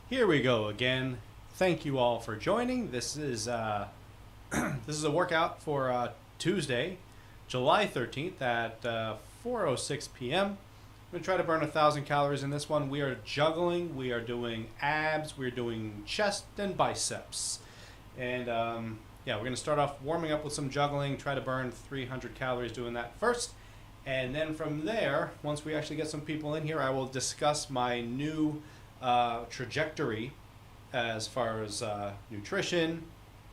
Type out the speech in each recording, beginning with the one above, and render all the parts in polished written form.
Here we go again. Thank you all for joining. This is this is a workout for Tuesday, July 13th at 4:06 p.m. I'm gonna try to burn 1,000 calories in this one. We are juggling. We are doing abs. We're doing chest and biceps. And yeah, we're gonna start off warming up with some juggling. Try to burn 300 calories doing that first. And then from there, once we actually get some people in here, I will discuss my new trajectory as far as nutrition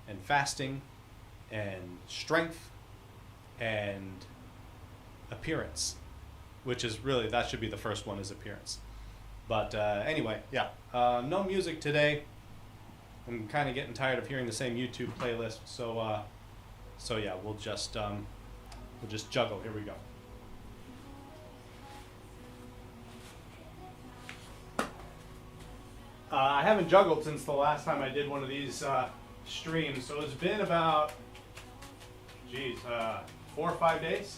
and fasting and strength and appearance, which is really, that should be the first one, is appearance. But anyway, yeah, no music today. I'm kind of getting tired of hearing the same YouTube playlist, so yeah, we'll just juggle. Here we go. I haven't juggled since the last time I did one of these streams, so it's been about, 4 or 5 days.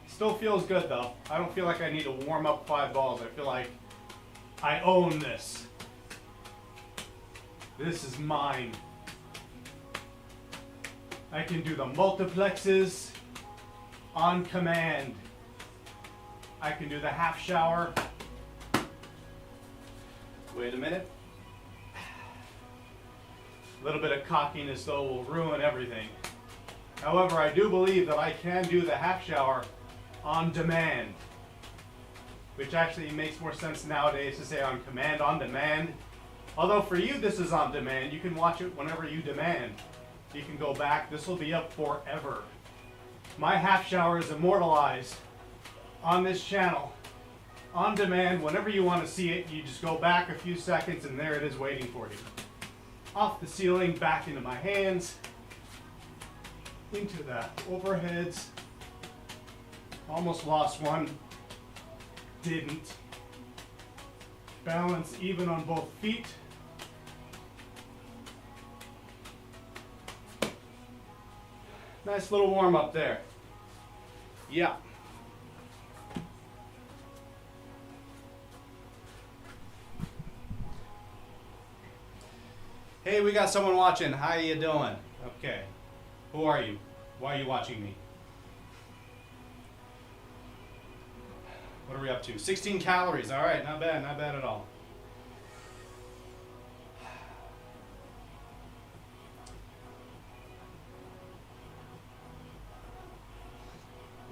Still feels good though. I don't feel like I need to warm up 5 balls. I feel like I own this. This is mine. I can do the multiplexes on command. I can do the half shower. Wait a minute. A little bit of cockiness though will ruin everything. However, I do believe that I can do the half shower on demand, which actually makes more sense nowadays to say on command, on demand. Although for you this is on demand, you can watch it whenever you demand. You can go back, this will be up forever. My half shower is immortalized on this channel. On demand, whenever you want to see it, you just go back a few seconds and there it is waiting for you. Off the ceiling, back into my hands, into the overheads. Almost lost one, didn't. Balance even on both feet. Nice little warm up there. Yeah. Hey, we got someone watching. How you doing? Okay. Who are you? Why are you watching me? What are we up to? 16 calories. All right, not bad at all.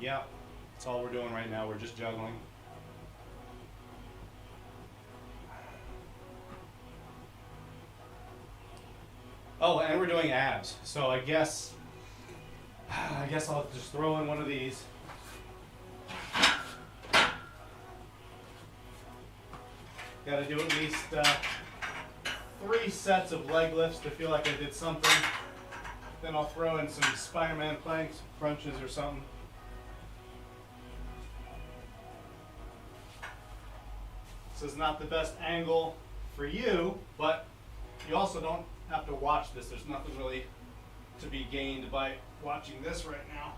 Yeah, that's all we're doing right now. We're just juggling. Oh, and we're doing abs. So I guess I'll just throw in one of these. Got to do at least 3 sets of leg lifts to feel like I did something. Then I'll throw in some Spider-Man planks, crunches or something. This is not the best angle for you, but you also don't have to watch this. There's nothing really to be gained by watching this right now.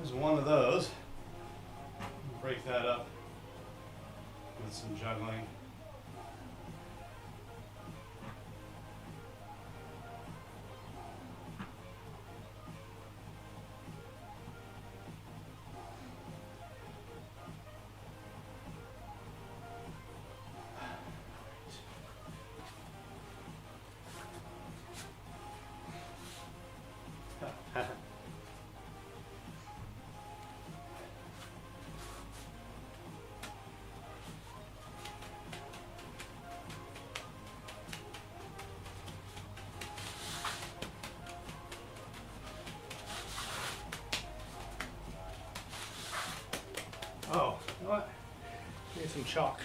There's one of those. Break that up with some juggling. Get some chalk.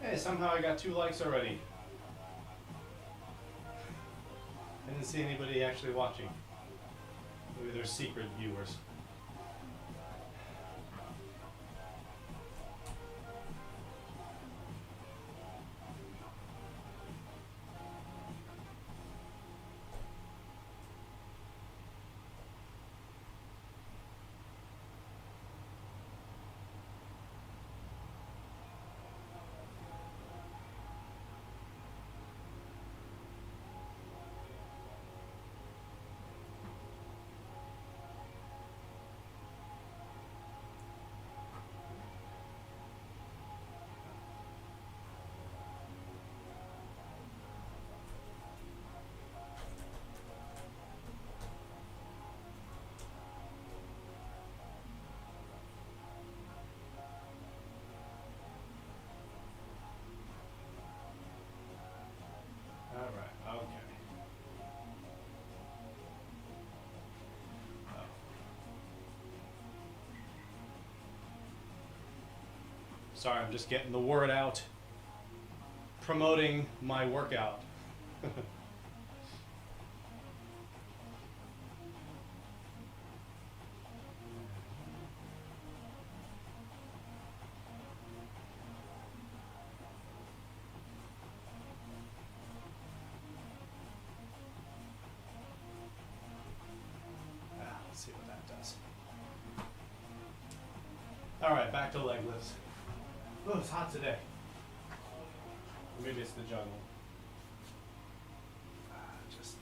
Hey, somehow I got 2 likes already. I didn't see anybody actually watching. Maybe they're secret viewers. Sorry, I'm just getting the word out, promoting my workout. Let's see what that does. All right, back to leg lifts. Oh, it's hot today. Maybe it's the juggle. Just.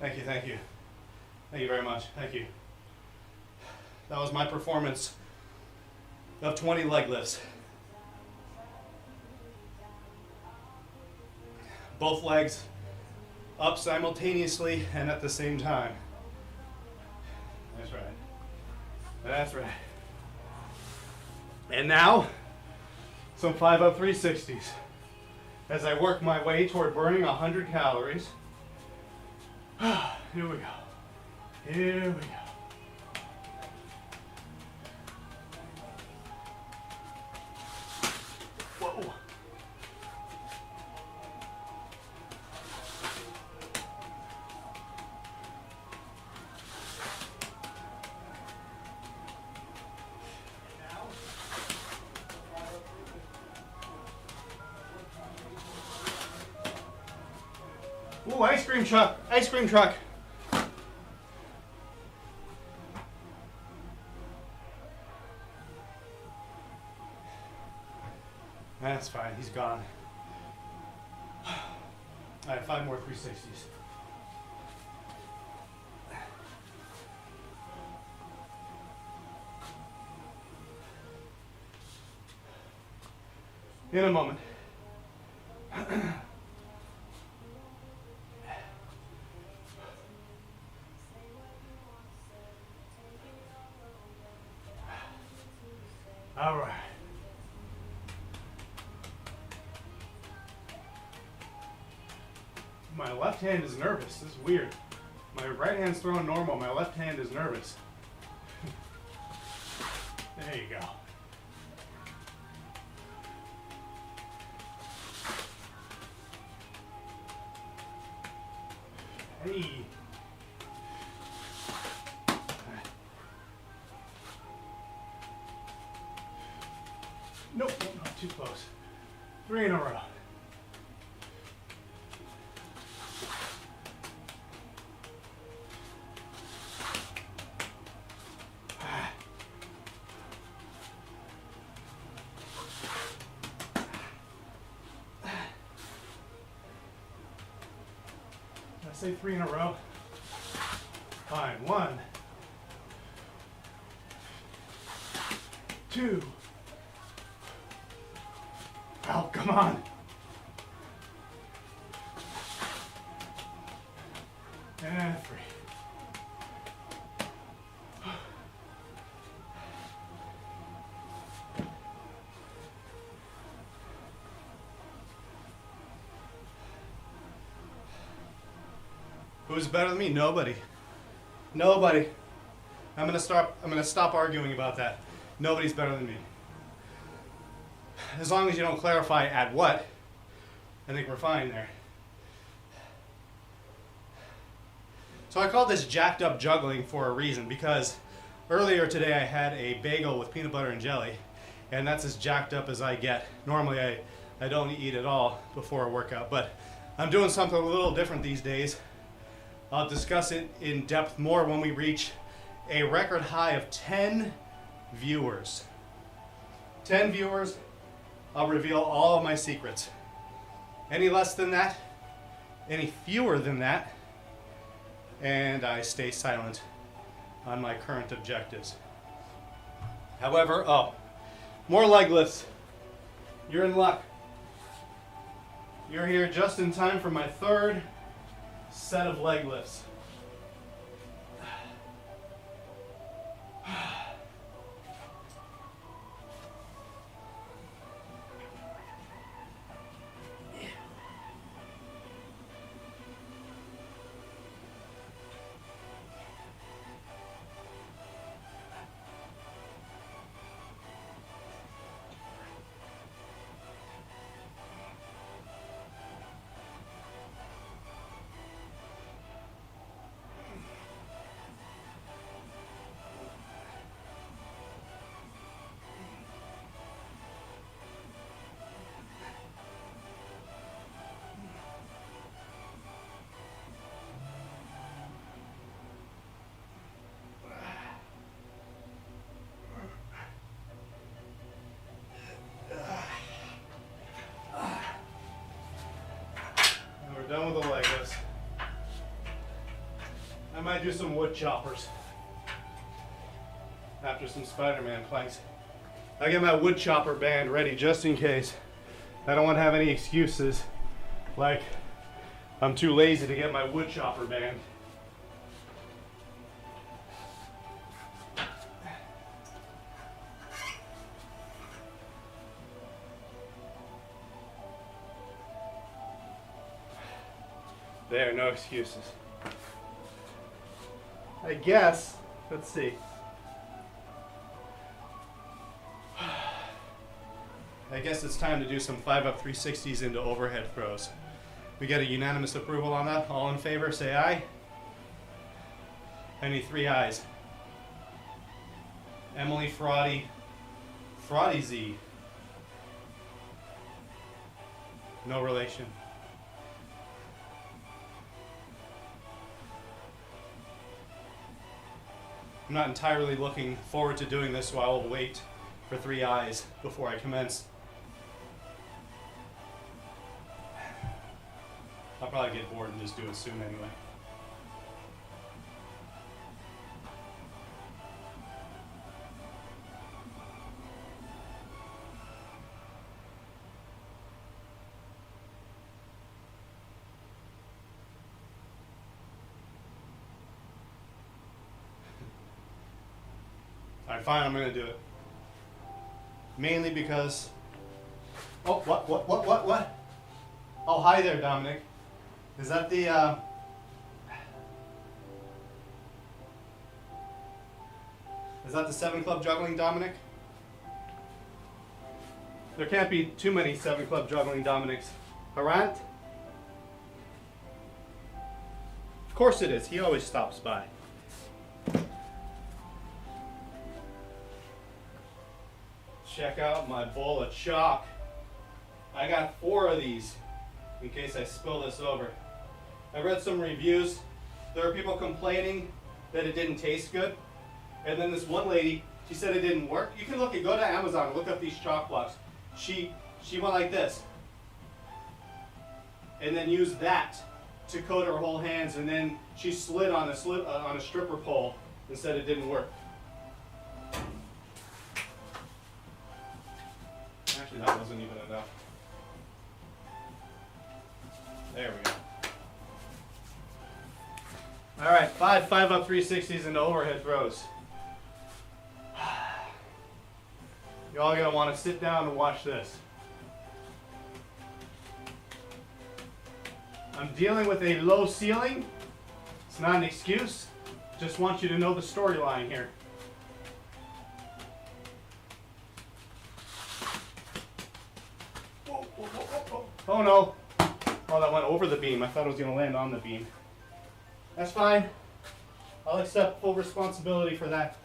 Thank you, thank you. Thank you very much. Thank you. That was my performance of 20 leg lifts. Both legs up simultaneously and at the same time. That's right. That's right. And now, some 5-up 360s as I work my way toward burning 100 calories. Here we go. Here we go. Whoa. Ooh, ice cream truck, ice cream truck. That's fine, he's gone. I have 5 more 360s. In a moment. All right. My left hand is nervous. This is weird. My right hand's throwing normal. My left hand is nervous. There you go. Hey. Nope, not too close. 3 in a row. Did I say 3 in a row? Fine. 1, 2. Oh, come on. And 3. Who's better than me? Nobody. Nobody. I'm gonna stop arguing about that. Nobody's better than me. As long as you don't clarify at what, I think we're fine there. So I call this jacked up juggling for a reason, because earlier today I had a bagel with peanut butter and jelly, and that's as jacked up as I get. Normally I don't eat at all before a workout, but I'm doing something a little different these days. I'll discuss it in depth more when we reach a record high of 10 viewers. 10 viewers. I'll reveal all of my secrets. Any less than that, any fewer than that, and I stay silent on my current objectives. However, more leg lifts. You're in luck. You're here just in time for my 3rd set of leg lifts. might do some wood choppers after some Spider-Man planks. I get my wood chopper band ready just in case. I don't want to have any excuses like I'm too lazy to get my wood chopper band. There, no excuses. I guess, let's see. I guess it's time to do some 5-up 360s into overhead throws. We get a unanimous approval on that. All in favor, say aye. I need 3 ayes. Emily Fraudy Z. No relation. I'm not entirely looking forward to doing this, so I will wait for 3 ayes before I commence. I'll probably get bored and just do it soon anyway. Alright, fine, I'm gonna do it. Mainly because... Oh, what? Oh, hi there, Dominic. Is that the, Is that the 7 Club Juggling Dominic? There can't be too many 7 Club Juggling Dominics. Harant? Of course it is. He always stops by. Check out my bowl of chalk. I got 4 of these in case I spill this over. I read some reviews. There were people complaining that it didn't taste good. And then this one lady, she said it didn't work. You can go to Amazon and look up these chalk blocks. She went like this. And then used that to coat her whole hands, and then she slid on a stripper pole and said it didn't work. Actually, that wasn't even enough. There we go. All right, 5-up 360s into overhead throws. Y'all are gonna want to sit down and watch this. I'm dealing with a low ceiling. It's not an excuse. Just want you to know the storyline here. Whoa, whoa, whoa, whoa, whoa. Oh no. Oh, that went over the beam. I thought it was going to land on the beam. That's fine. I'll accept full responsibility for that.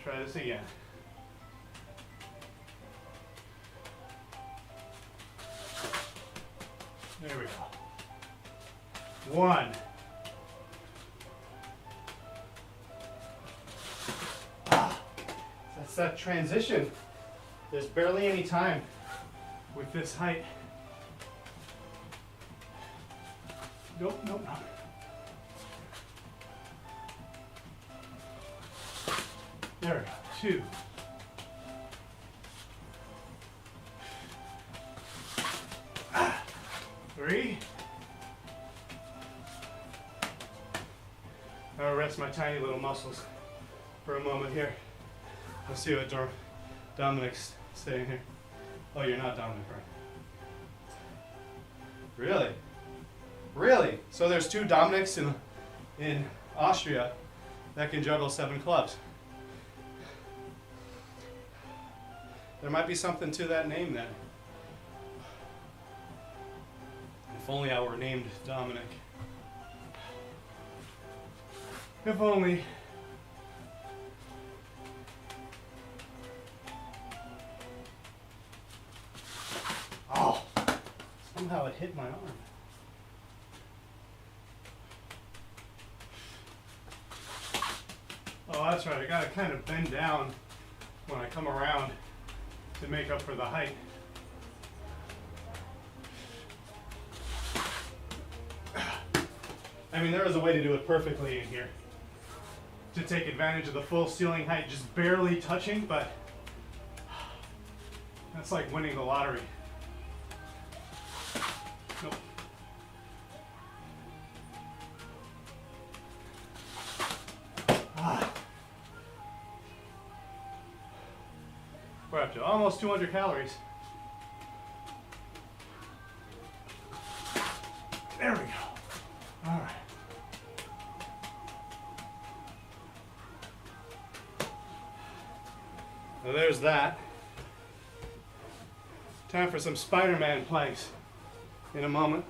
Try this again. There we go. 1. That's that transition. There's barely any time with this height. Nope. There we go. 2. Three. I'll rest my tiny little muscles for a moment here. Let's see what Dominic's saying here. Oh, you're not Dominic, right? Really? So there's 2 Dominics in Austria that can juggle 7 clubs. There might be something to that name then. If only I were named Dominic. If only. Oh, somehow it hit my arm. Oh, that's right. I gotta kind of bend down when I come around to make up for the height. I mean, there is a way to do it perfectly in here. To take advantage of the full ceiling height, just barely touching, but that's like winning the lottery. Nope. We're up to almost 200 calories. There we go. All right. So there's that. Time for some Spider-Man planks in a moment.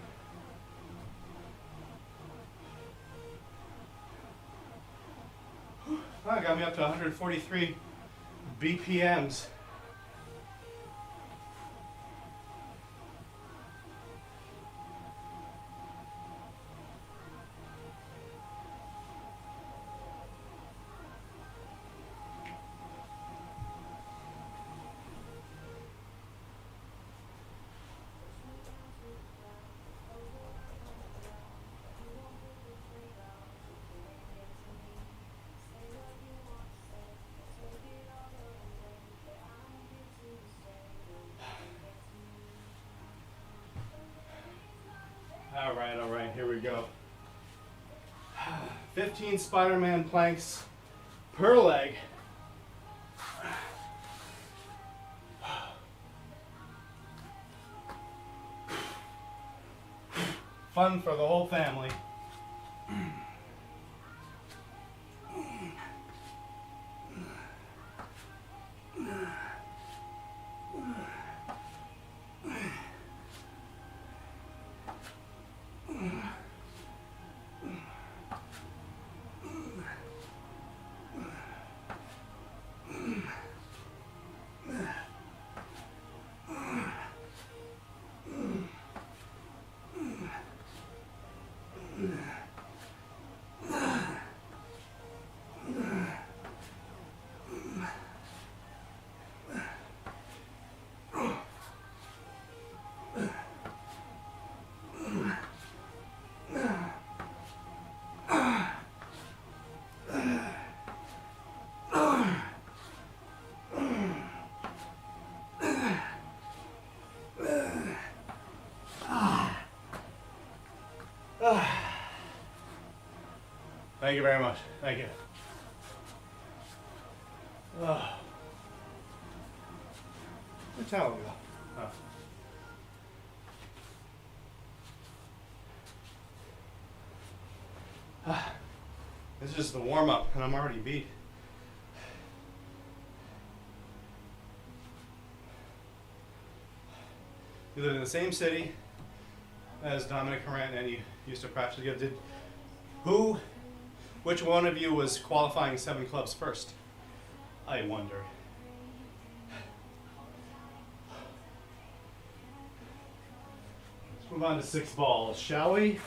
That got me up to 143 BPMs. All right, here we go. 15 Spider-Man planks per leg. Fun for the whole family. Thank you very much. Thank you. Where'd the towel go? This is just the warm-up, and I'm already beat. You live in the same city as Dominic Horan, and you used to practice together. Which one of you was qualifying 7 clubs first? I wonder. Let's move on to 6 balls, shall we?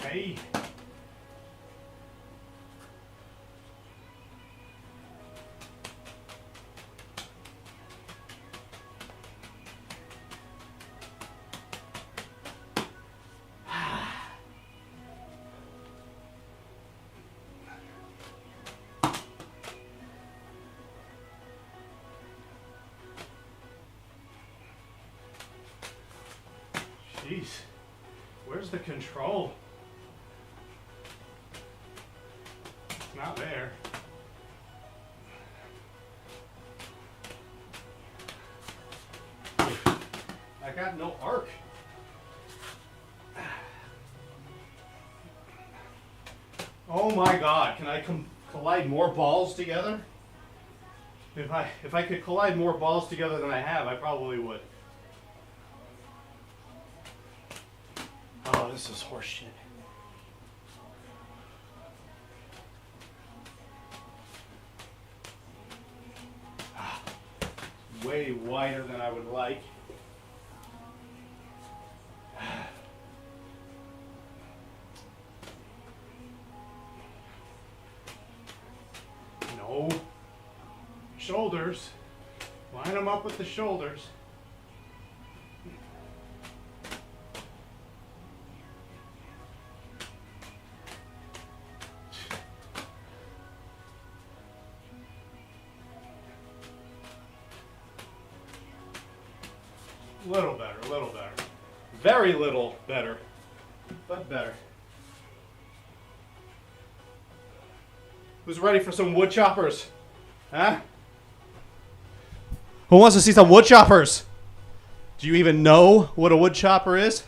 Hey. Jeez, where's the control? It's not there. I got no arc. Oh my God, can I collide more balls together? If I could collide more balls together than I have, I probably would. Oh, this is horseshit. Way wider than I would like. So, shoulders. Line them up with the shoulders. Little better, a little better. Very little better, but better. Who's ready for some wood choppers? Huh? Who wants to see some wood choppers? Do you even know what a wood chopper is?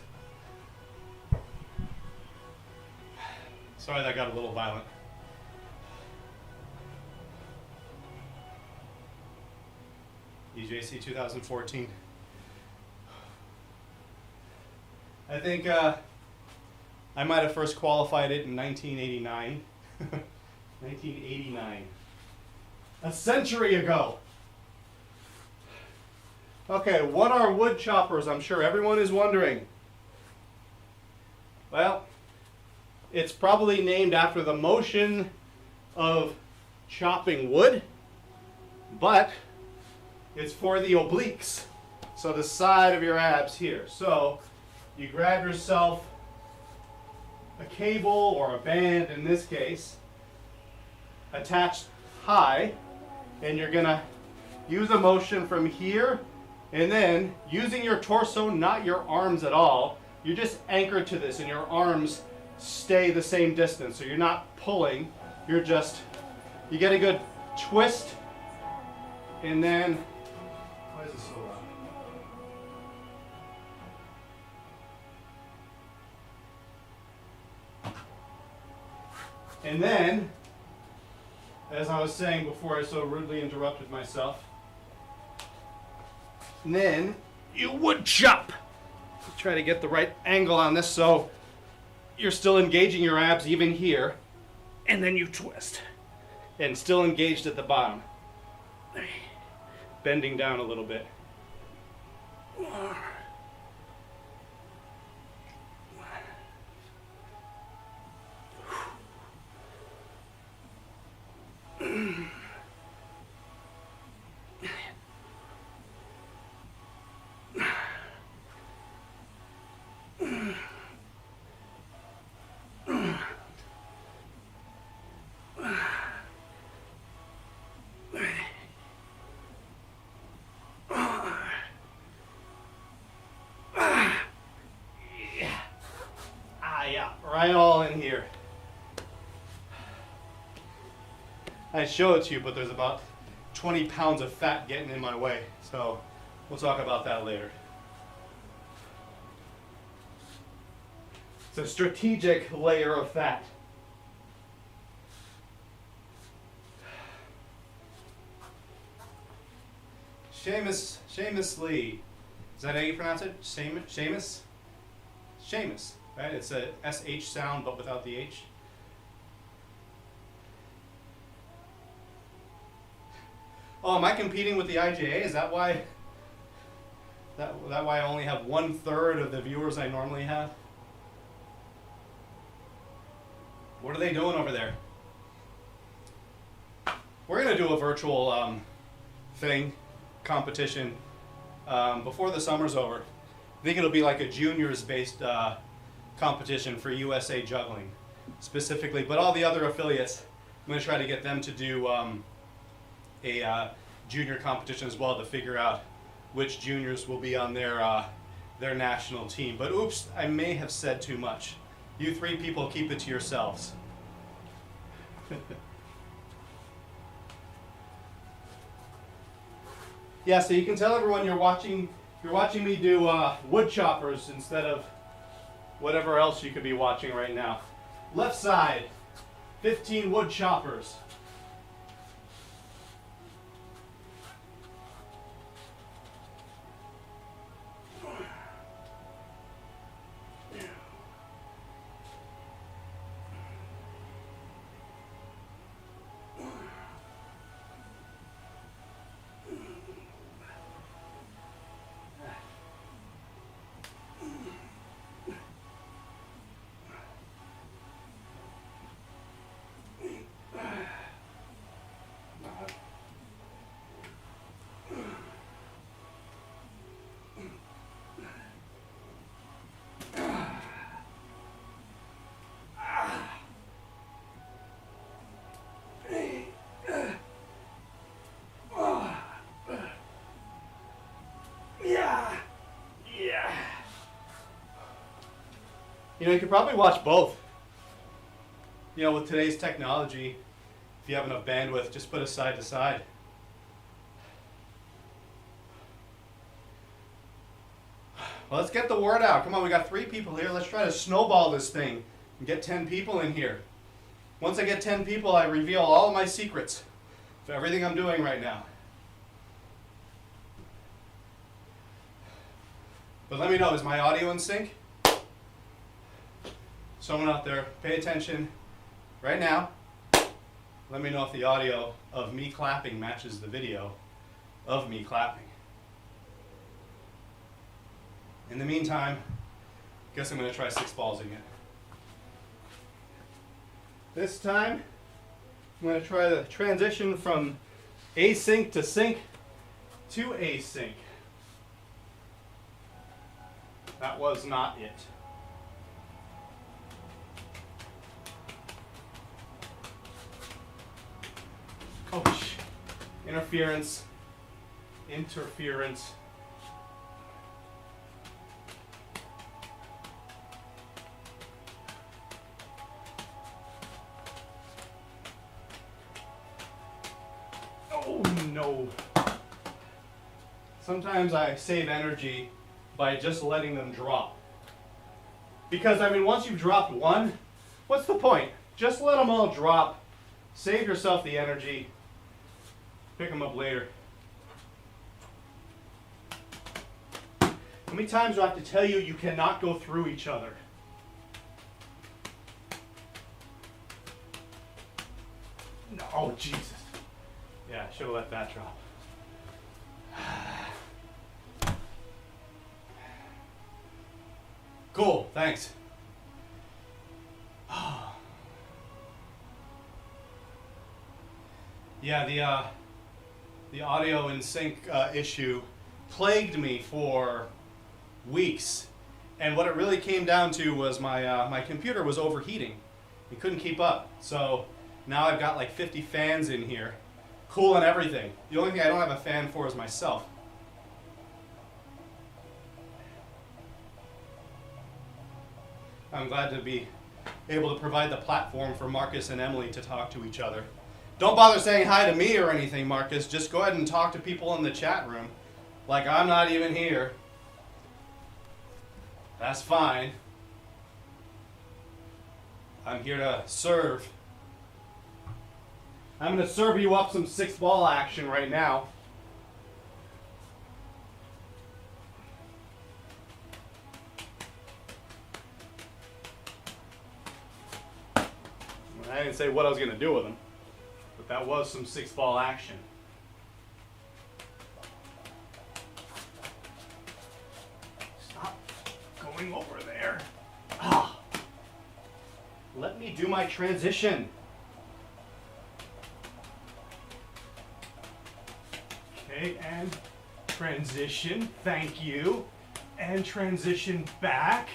Sorry, that got a little violent. EJC 2014. I think I might have first qualified it in 1989. 1989. A century ago. Okay, what are wood choppers? I'm sure everyone is wondering. Well, it's probably named after the motion of chopping wood, but it's for the obliques. So the side of your abs here. So you grab yourself a cable or a band in this case, attached high, and you're gonna use a motion from here, and then using your torso, not your arms at all, you're just anchored to this and your arms stay the same distance. So you're not pulling, you get a good twist, and then, why is this so loud? And then, as I was saying before I so rudely interrupted myself, and then you wood chop. Try to get the right angle on this so you're still engaging your abs even here, and then you twist and still engaged at the bottom, bending down a little bit. Right all in here. I'd show it to you, but there's about 20 pounds of fat getting in my way. So we'll talk about that later. It's a strategic layer of fat. Seamus Lee. Is that how you pronounce it? Seamus? Seamus. Right? It's a SH sound, but without the H. Oh, am I competing with the IJA? Is that why? That why I only have 1/3 of the viewers I normally have? What are they doing over there? We're gonna do a virtual competition before the summer's over. I think it'll be like a juniors-based competition for USA Juggling specifically, but all the other affiliates, I'm going to try to get them to do a junior competition as well to figure out which juniors will be on their national team. But oops, I may have said too much. You three people keep it to yourselves. Yeah, so you can tell everyone you're watching me do wood choppers instead of whatever else you could be watching right now. Left side, 15 wood choppers. You know, you could probably watch both. You know, with today's technology, if you have enough bandwidth, just put it side to side. Well, let's get the word out. Come on, we got 3 people here. Let's try to snowball this thing and get 10 people in here. Once I get 10 people, I reveal all of my secrets for everything I'm doing right now. But let me know, is my audio in sync? Someone out there, pay attention right now. Let me know if the audio of me clapping matches the video of me clapping. In the meantime, I guess I'm going to try 6-balls again. This time, I'm going to try the transition from async to sync to async. That was not it. Oh, interference. Interference. Oh no. Sometimes I save energy by just letting them drop. Because, I mean, once you've dropped one, what's the point? Just let them all drop. Save yourself the energy. Pick them up later. How many times do I have to tell you you cannot go through each other? No, oh, Jesus. Yeah, I should have let that drop. Cool, thanks. Yeah, the audio in sync issue plagued me for weeks, and what it really came down to was my computer was overheating. It couldn't keep up, so now I've got like 50 fans in here, cooling everything. The only thing I don't have a fan for is myself. I'm glad to be able to provide the platform for Marcus and Emily to talk to each other. Don't bother saying hi to me or anything, Marcus. Just go ahead and talk to people in the chat room like I'm not even here. That's fine. I'm here to serve. I'm going to serve you up some 6-ball action right now. I didn't say what I was going to do with them, but that was some 6-ball action. Stop going over there. Ah. Let me do my transition. Okay, and transition, thank you. And transition back.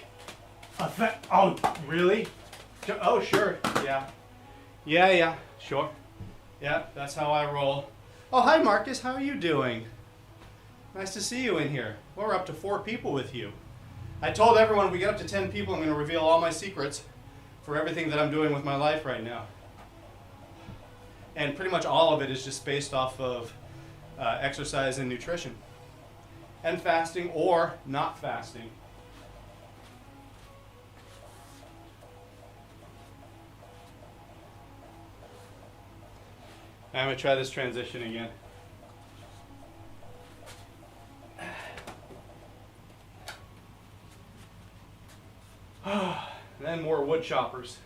Oh, really? Oh, sure, yeah. Yeah, sure. Yeah, that's how I roll. Oh, hi Marcus, how are you doing? Nice to see you in here. We're up to 4 people with you. I told everyone if we get up to 10 people, I'm going to reveal all my secrets for everything that I'm doing with my life right now. And pretty much all of it is just based off of exercise and nutrition. And fasting or not fasting. I'm going to try this transition again. Then more wood choppers.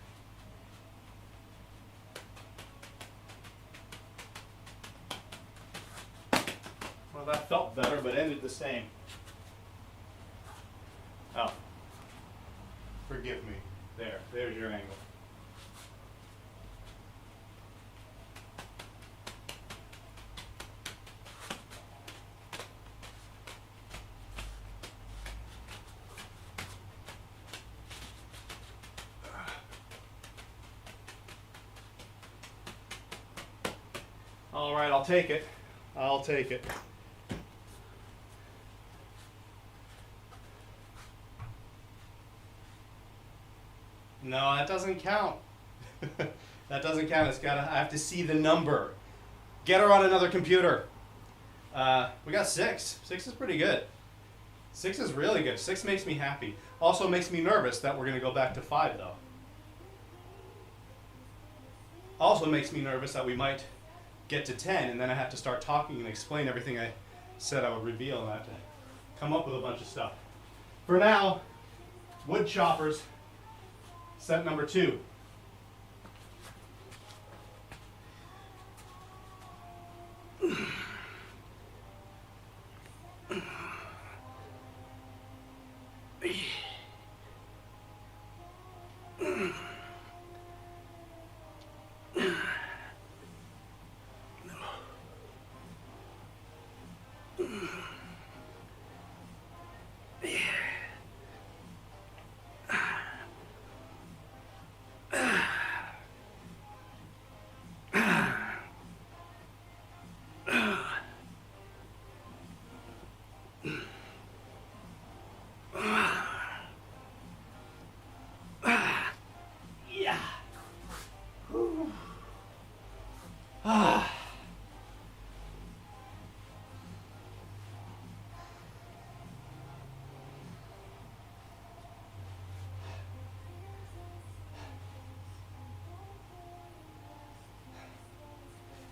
Well, that felt better, but ended the same. Oh. Forgive me. There's your angle. All right, I'll take it. I'll take it. No, that doesn't count. That doesn't count. I have to see the number. Get her on another computer. We got 6. 6 is pretty good. 6 is really good. 6 makes me happy. Also makes me nervous that we're going to go back to 5 though. Also makes me nervous that we might get to 10 and then I have to start talking and explain everything I said I would reveal and I have to come up with a bunch of stuff. For now, wood choppers, set number 2.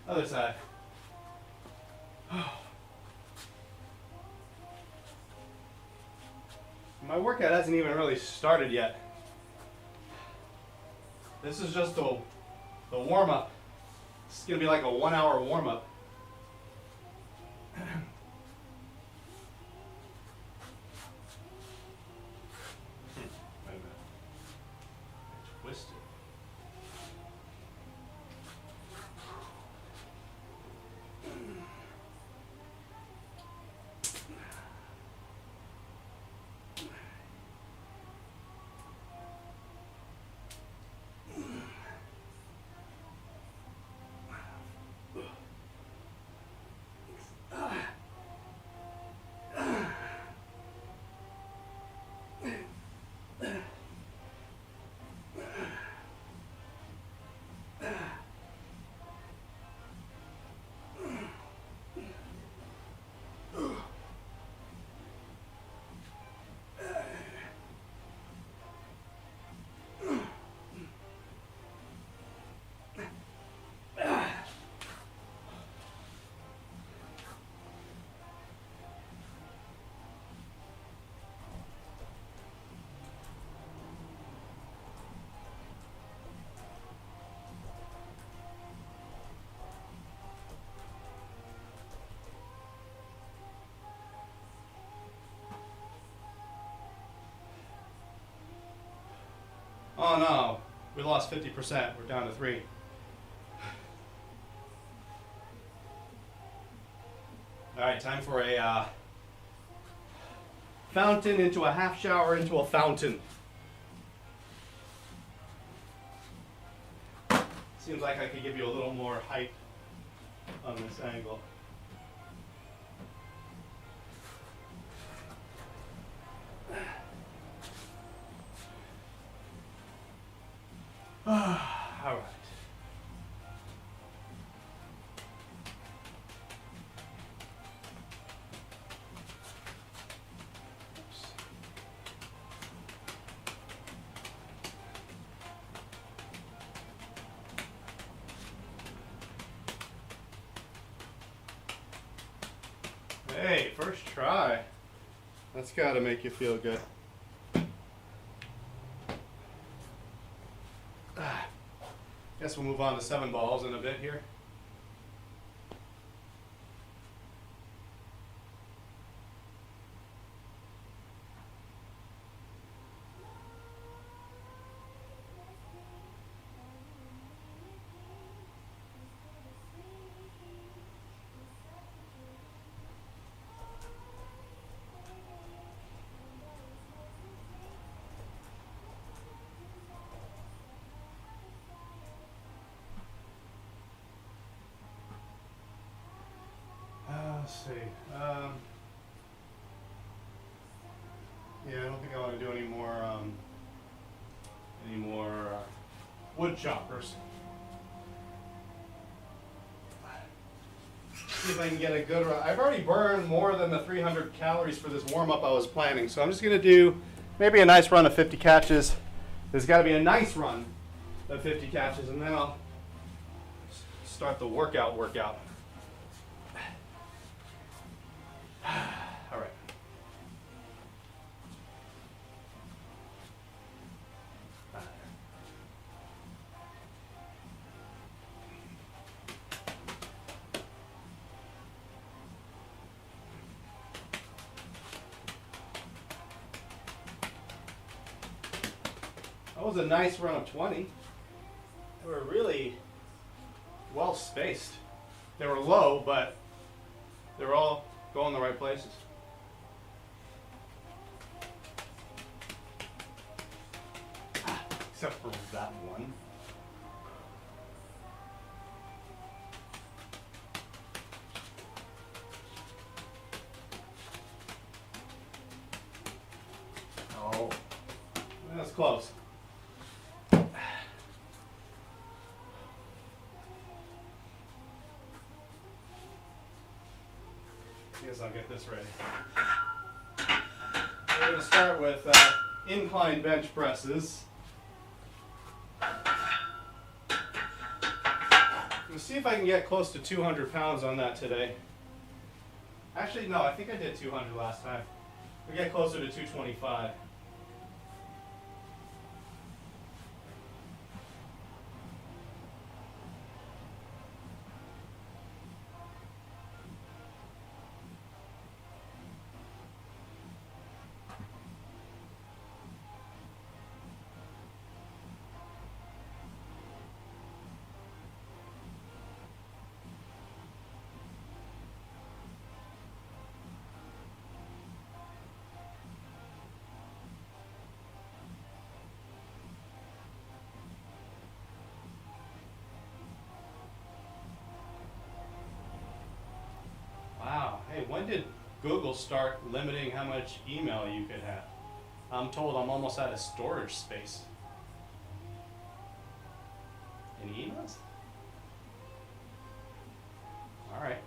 Other side. My workout hasn't even really started yet. This is just the warm-up. This is going to be like a 1-hour warm-up. Twisted. Oh no, we lost 50%. We're down to 3. All right, time for a fountain into a half shower into a fountain. Seems like I could give you a little more height on this angle. All right. Hey, first try. That's gotta make you feel good. Guess we'll move on to 7 balls in a bit here. Let's see. Yeah, I don't think I want to do any more wood choppers. See if I can get a good run. I've already burned more than the 300 calories for this warm-up I was planning, so I'm just going to do maybe a nice run of 50 catches. There's got to be a nice run of 50 catches, and then I'll start the workout. All right. That was a nice run of 20. They were really well spaced. They were low, but they were all going the right places. Except for that one. Oh, that's close. Guess I'll get this ready. We're going to start with incline bench presses. Let's see if I can get close to 200 pounds on that today. Actually, no, I think I did 200 last time. We get closer to 225. Wow. Hey, when did Google start limiting how much email you could have? I'm told I'm almost out of storage space. Any emails? All right.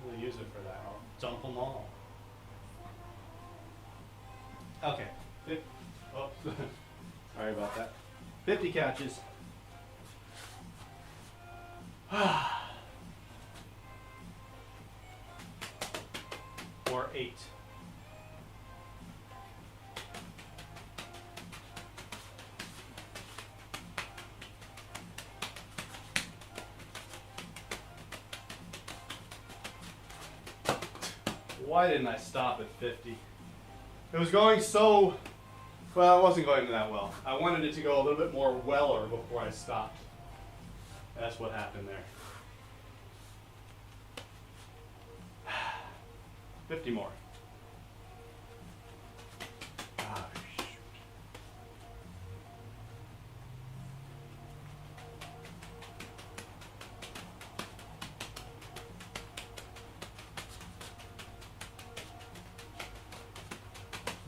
We'll use it for that. I'll dump them all. Okay. Oh, sorry about that. 50 catches. Or 8. Why didn't I stop at 50? It was going so, well, it wasn't going that well. I wanted it to go a little bit more weller before I stopped. That's what happened there. 50 more. Ah, shoot.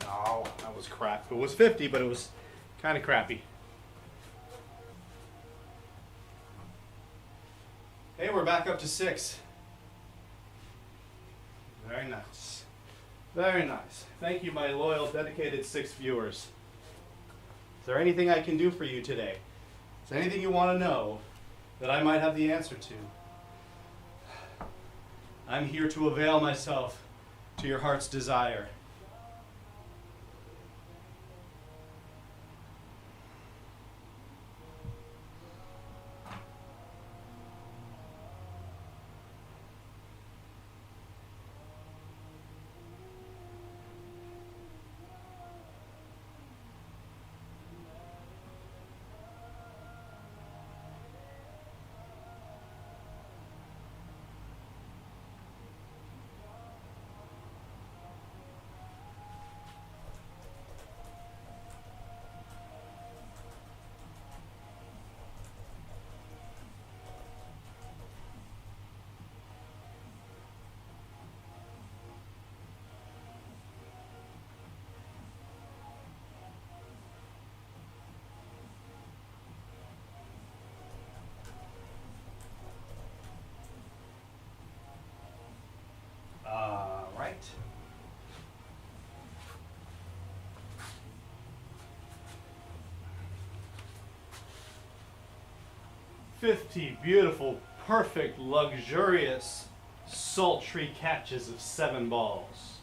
Oh, that was crap. It was 50, but it was kind of crappy. Hey, we're back up to 6. Very nice. Very nice. Thank you, my loyal, dedicated 6 viewers. Is there anything I can do for you today? Is there anything you want to know that I might have the answer to? I'm here to avail myself to your heart's desire. 50 beautiful, perfect, luxurious, sultry catches of 7 balls.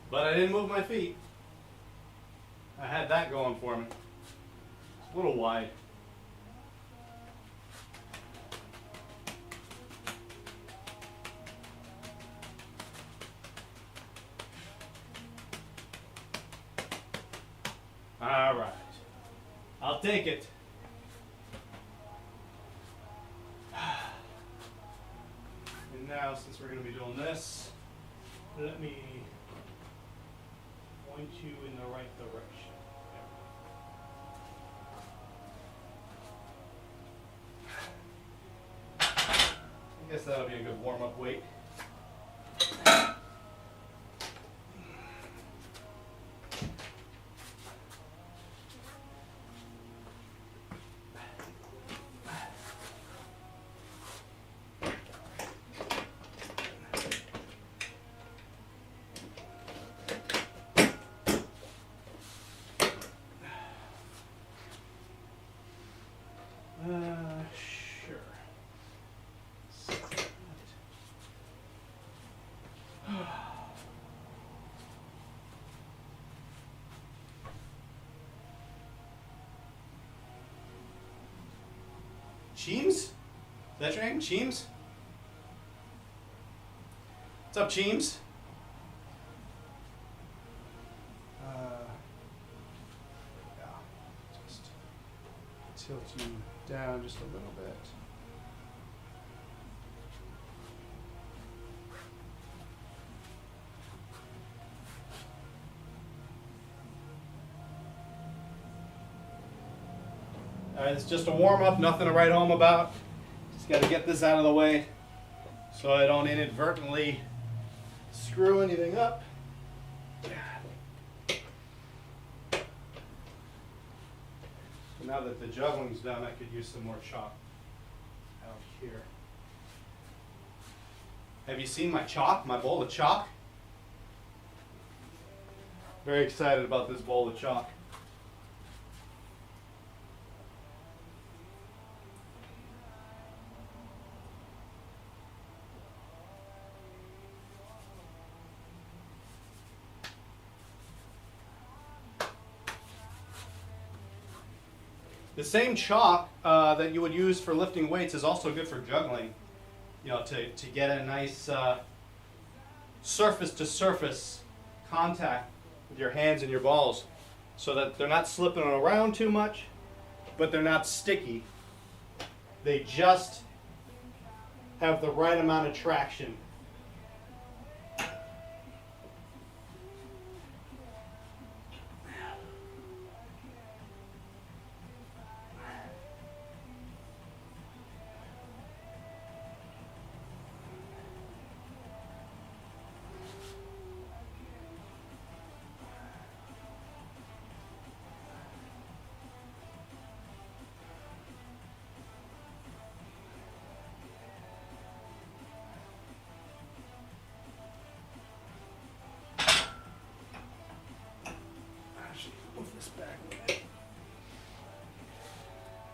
But I didn't move my feet. I had that going for me. It's a little wide. All right, I'll take it. And now, since we're going to be doing this, let me point you in the right direction. I guess that'll be a good warm-up weight. Sure. Cheems? Is that your name? Cheems? What's up, Cheems? Yeah, just tilt you down just a little bit. All right, it's just a warm-up, nothing to write home about. Just got to get this out of the way so I don't inadvertently screw anything up. Now that the juggling's done, I could use some more chalk out here. Have you seen my chalk, my bowl of chalk? Very excited about this bowl of chalk. The same chalk that you would use for lifting weights is also good for juggling. You know, to get a nice surface-to-surface contact with your hands and your balls, so that they're not slipping around too much, but they're not sticky. They just have the right amount of traction.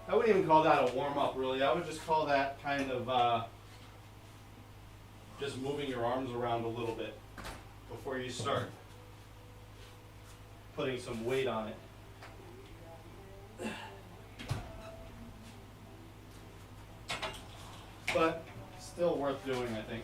I wouldn't even call that a warm-up, really. I would just call that kind of just moving your arms around a little bit before you start putting some weight on it. But still worth doing, I think.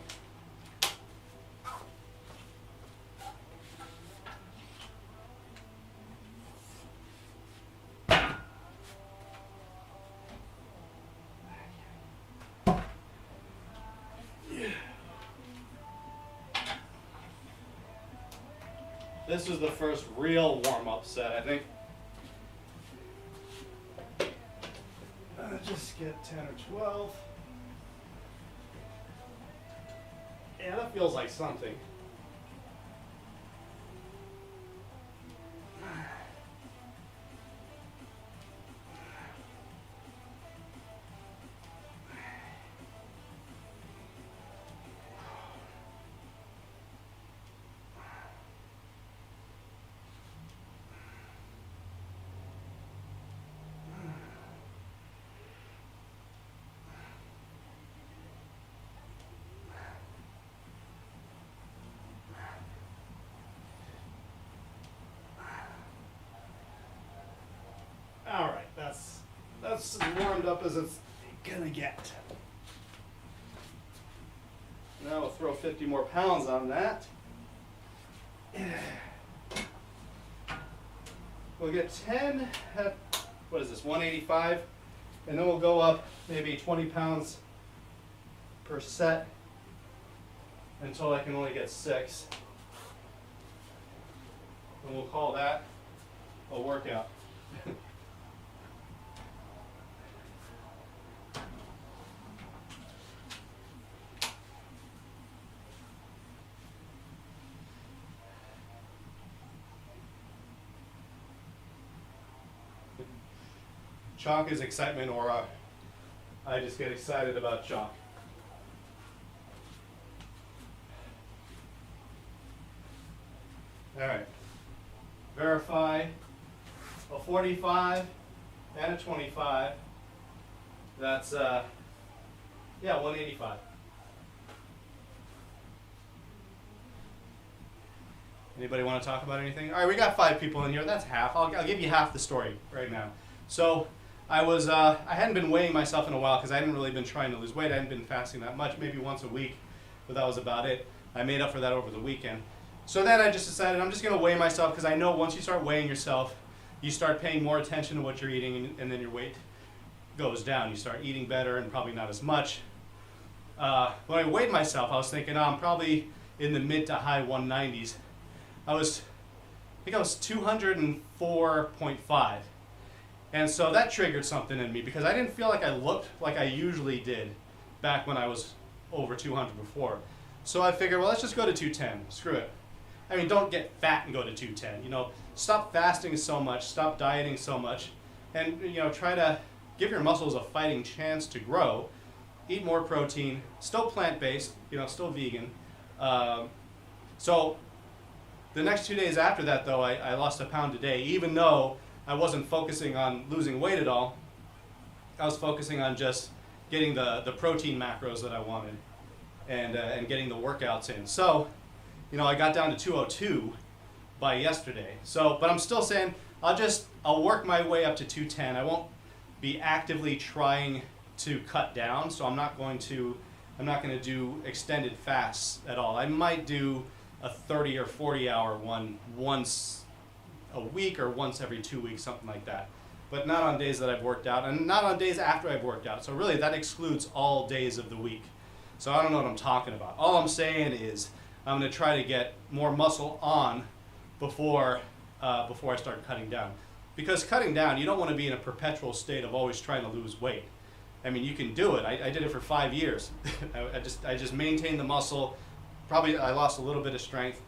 This is the first real warm-up set, I think. Just get 10 or 12. Yeah, that feels like something. That's as warmed up as it's gonna get. Now we'll throw 50 more pounds on that. We'll get 10 at, what is this, 185? And then we'll go up maybe 20 pounds per set until I can only get 6. And we'll call that a workout. Chalk is excitement, or I just get excited about chalk. All right. Verify a 45 and a 25. That's, yeah, 185. Anybody want to talk about anything? All right, we got 5 people in here. That's half. I'll give you half the story right now. So I hadn't been weighing myself in a while because I hadn't really been trying to lose weight. I hadn't been fasting that much, maybe once a week, but that was about it. I made up for that over the weekend. So then I just decided I'm just going to weigh myself, because I know once you start weighing yourself, you start paying more attention to what you're eating, and then your weight goes down. You start eating better and probably not as much. When I weighed myself, I was thinking, oh, I'm probably in the mid to high 190s. I think I was 204.5. And so that triggered something in me, because I didn't feel like I looked like I usually did back when I was over 200 before. So I figured, well, let's just go to 210. Screw it. I mean, don't get fat and go to 210. You know, stop fasting so much, stop dieting so much, and, you know, try to give your muscles a fighting chance to grow. Eat more protein, still plant-based, you know, still vegan. So the next 2 days after that, though, I lost a pound a day, even though I wasn't focusing on losing weight at all. I was focusing on just getting the protein macros that I wanted, and getting the workouts in. So, you know, I got down to 202 by yesterday. So, but I'm still saying I'll work my way up to 210. I won't be actively trying to cut down, so I'm not going to do extended fasts at all. I might do a 30 or 40 hour one once a week or once every 2 weeks, something like that. But not on days that I've worked out, and not on days after I've worked out. So really that excludes all days of the week. So I don't know what I'm talking about. All I'm saying is I'm going to try to get more muscle on before I start cutting down. Because cutting down, you don't want to be in a perpetual state of always trying to lose weight. I mean, you can do it. I did it for 5 years. I just maintained the muscle. Probably I lost a little bit of strength.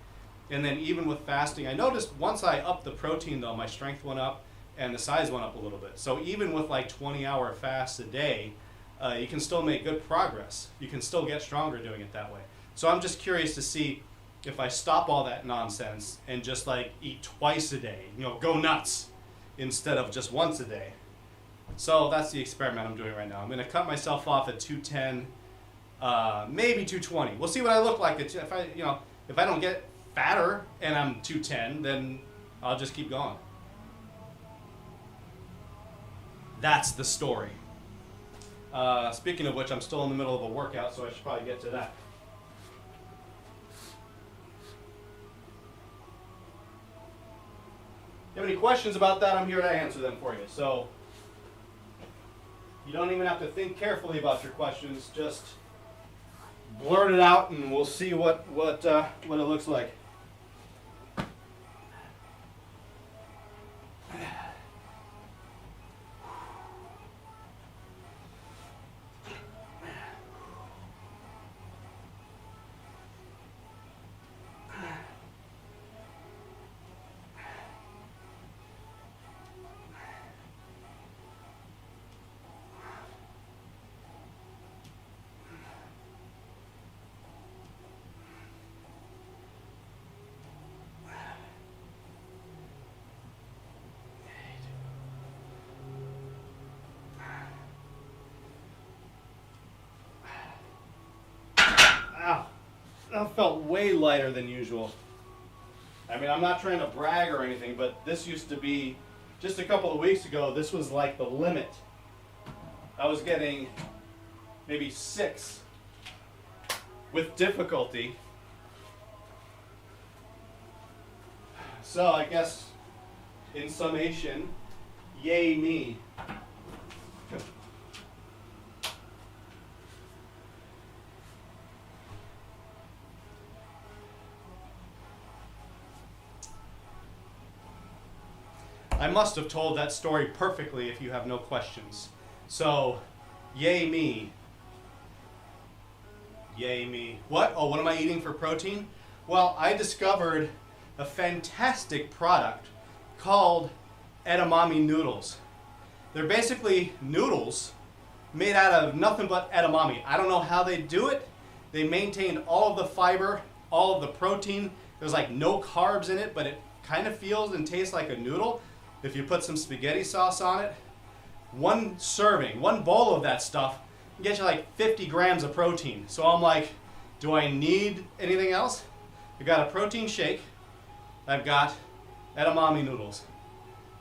And then even with fasting, I noticed once I upped the protein, though, my strength went up and the size went up a little bit. So even with like 20-hour fasts a day, you can still make good progress. You can still get stronger doing it that way. So I'm just curious to see if I stop all that nonsense and just like eat twice a day, you know, go nuts instead of just once a day. So that's the experiment I'm doing right now. I'm going to cut myself off at 210, maybe 220. We'll see what I look like. If I don't get fatter and I'm 210, then I'll just keep going. That's the story. Speaking of which, I'm still in the middle of a workout, so I should probably get to that. If you have any questions about that, I'm here to answer them for you. So you don't even have to think carefully about your questions. Just blurt it out, and we'll see what it looks like. That felt way lighter than usual. I mean, I'm not trying to brag or anything, but this used to be, just a couple of weeks ago, this was like the limit I was getting maybe 6 with difficulty. So I guess in summation, yay me. I must have told that story perfectly if you have no questions. So, yay me. Yay me. What? Oh, what am I eating for protein? Well, I discovered a fantastic product called edamame noodles. They're basically noodles made out of nothing but edamame. I don't know how they do it. They maintain all of the fiber, all of the protein. There's like no carbs in it, but it kind of feels and tastes like a noodle. If you put some spaghetti sauce on it, one serving, one bowl of that stuff can get you like 50 grams of protein. So I'm like, do I need anything else? I've got a protein shake. I've got edamame noodles.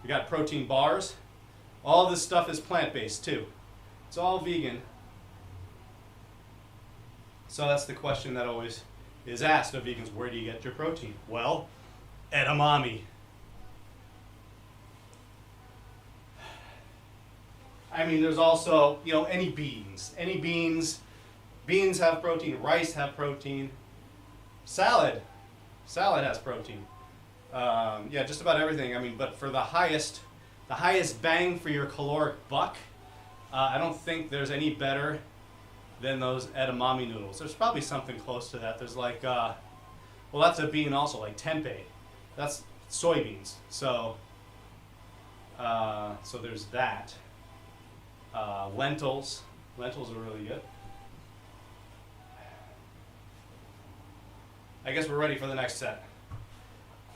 We got protein bars. All of this stuff is plant-based too. It's all vegan. So that's the question that always is asked of vegans. Where do you get your protein? Well, edamame. I mean, there's also, you know, any beans. Any beans. Beans have protein. Rice have protein. Salad. Salad has protein. Yeah, just about everything. I mean, but for the highest bang for your caloric buck, I don't think there's any better than those edamame noodles. There's probably something close to that. There's like, well, that's a bean also, like tempeh. That's soybeans. So there's that. Lentils. Lentils are really good. I guess we're ready for the next set.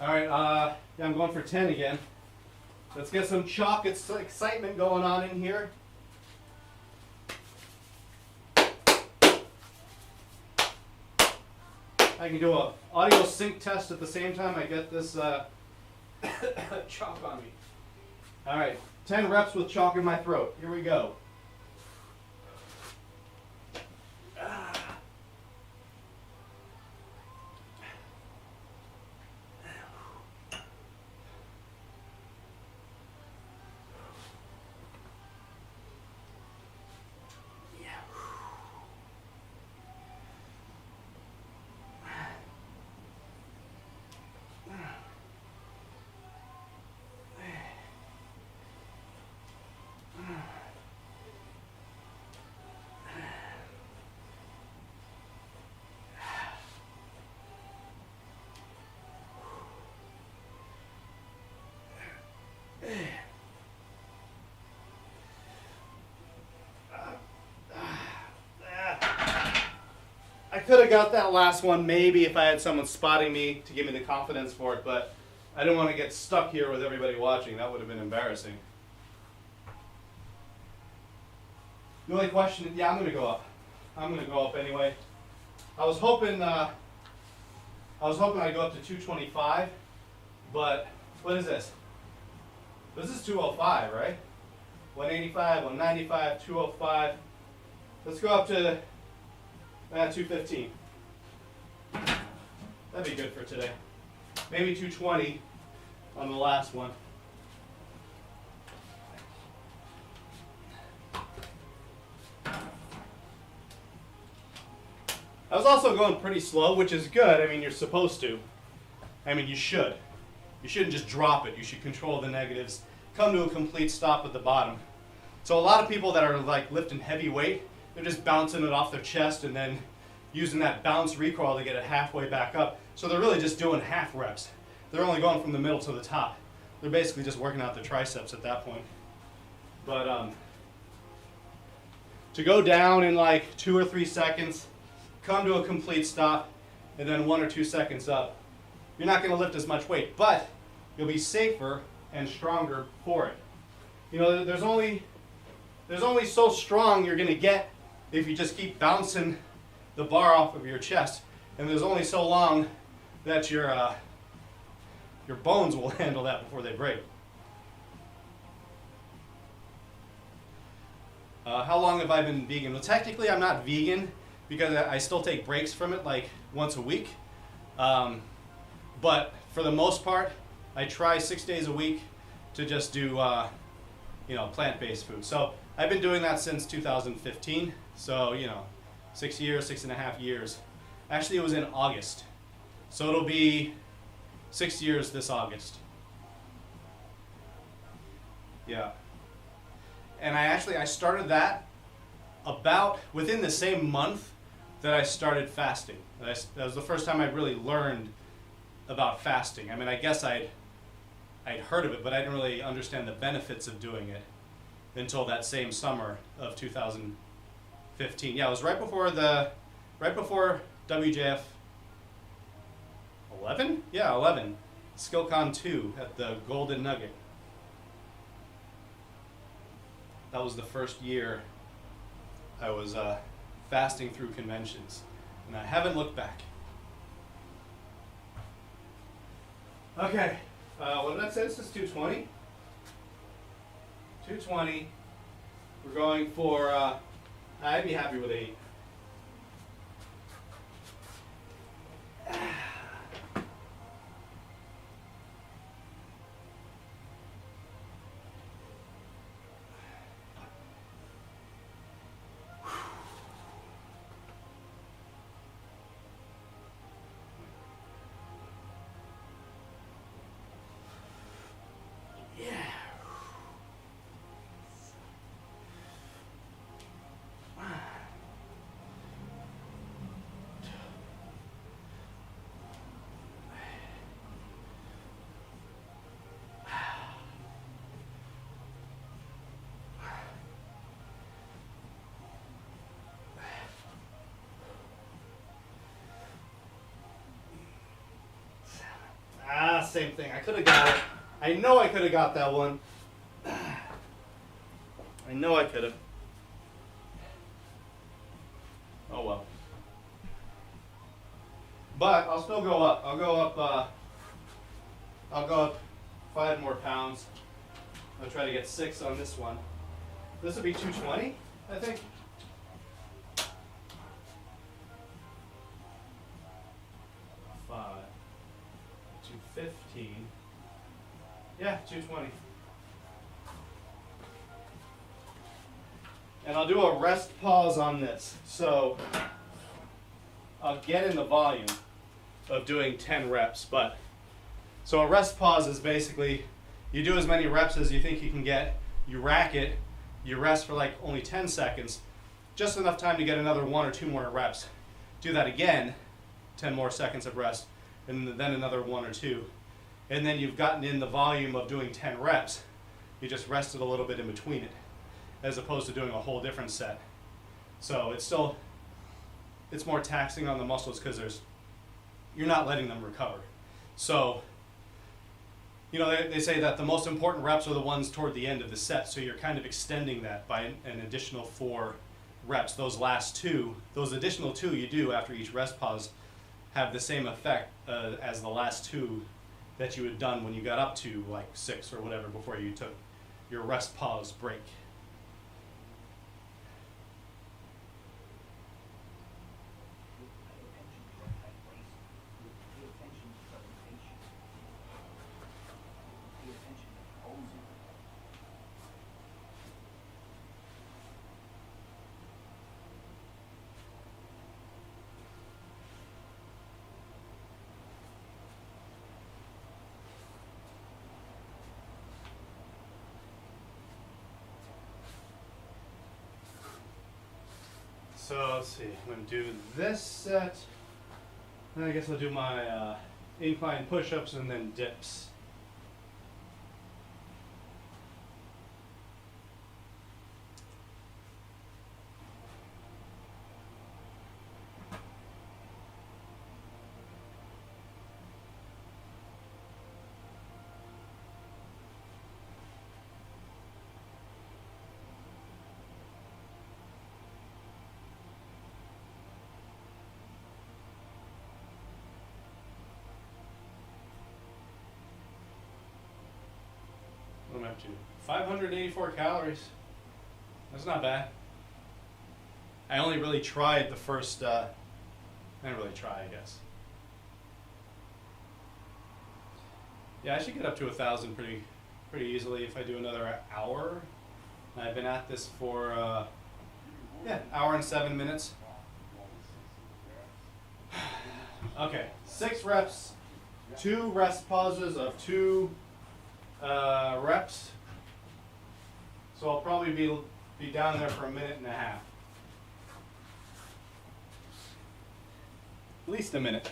All right, yeah, I'm going for 10 again. Let's get some chalk excitement going on in here. I can do a audio sync test at the same time I get this chalk on me. All right, 10 reps with chalk in my throat. Here we go. I could have got that last one maybe if I had someone spotting me to give me the confidence for it, but I didn't want to get stuck here with everybody watching. That would have been embarrassing. The only question, yeah, I'm going to go up. I'm going to go up anyway. I was hoping I'd go up to 225, but what is this? This is 205, right? 185, 195, 205. Let's go up to 215. That'd be good for today. Maybe 220 on the last one. I was also going pretty slow, which is good. I mean, you're supposed to. I mean, you should. You shouldn't just drop it. You should control the negatives. Come to a complete stop at the bottom. So a lot of people that are like lifting heavy weight, they're just bouncing it off their chest and then using that bounce recoil to get it halfway back up. So they're really just doing half reps. They're only going from the middle to the top. They're basically just working out the triceps at that point. But to go down in like 2 or 3 seconds, come to a complete stop, and then 1 or 2 seconds up, you're not going to lift as much weight, but you'll be safer and stronger for it. You know, there's only so strong you're going to get if you just keep bouncing the bar off of your chest, and there's only so long that your bones will handle that before they break. How long have I been vegan? Well, technically I'm not vegan because I still take breaks from it like once a week. But for the most part, I try 6 days a week to just do plant-based food. So I've been doing that since 2015. So 6 years, 6.5 years. Actually, it was in August. So it'll be 6 years this August. Yeah. And I started that about within the same month that I started fasting. That was the first time I really learned about fasting. I mean, I guess I'd heard of it, but I didn't really understand the benefits of doing it until that same summer of 2015. Yeah, it was right before WJF 11? Yeah, 11. SkillCon 2 at the Golden Nugget. That was the first year I was fasting through conventions, and I haven't looked back. Okay, what did I say? This is 220. 220. We're going for, I'd be happy with 8. Same thing. I could have got it. I know I could have got that one. I know I could have. Oh well. But I'll still go up. I'll go up 5 more pounds. I'll try to get 6 on this one. This will be 220, I think. 215. Yeah, 220. And I'll do a rest pause on this. So I'll get in the volume of doing 10 reps. So a rest pause is basically you do as many reps as you think you can get, you rack it, you rest for like only 10 seconds, just enough time to get another 1 or 2 more reps. Do that again, 10 more seconds of rest, and then another 1 or 2. And then you've gotten in the volume of doing 10 reps. You just rested a little bit in between it, as opposed to doing a whole different set. So it's more taxing on the muscles because you're not letting them recover. So, they say that the most important reps are the ones toward the end of the set, so you're kind of extending that by an additional 4 reps. Those additional 2 you do after each rest pause have the same effect as the last 2 that you had done when you got up to like 6 or whatever before you took your rest pause break. So let's see, I'm going to do this set, then I guess I'll do my incline push-ups and then dips. I'm up to 584 calories. That's not bad. I only really tried the first, I didn't really try, I guess. Yeah, I should get up to 1,000 pretty easily if I do another hour. I've been at this for, yeah, hour and 7 minutes. Okay, 6 reps, 2 rest pauses of 2 reps. So I'll probably be down there for 1.5 minutes. At least a minute.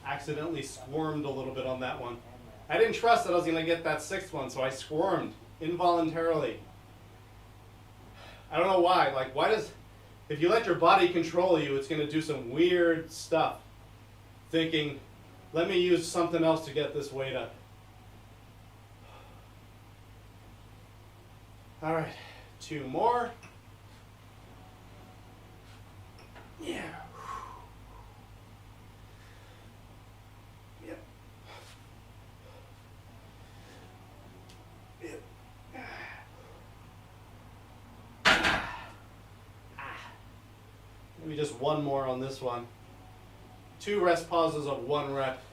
Accidentally squirmed a little bit on that one. I didn't trust that I was going to get that 6th one, so I squirmed involuntarily. I don't know why. Like, why does, if you let your body control you, it's going to do some weird stuff. Thinking, let me use something else to get this weight up. All right, 2 more. Yeah. Maybe just 1 more on this one. 2 rest pauses of 1 rep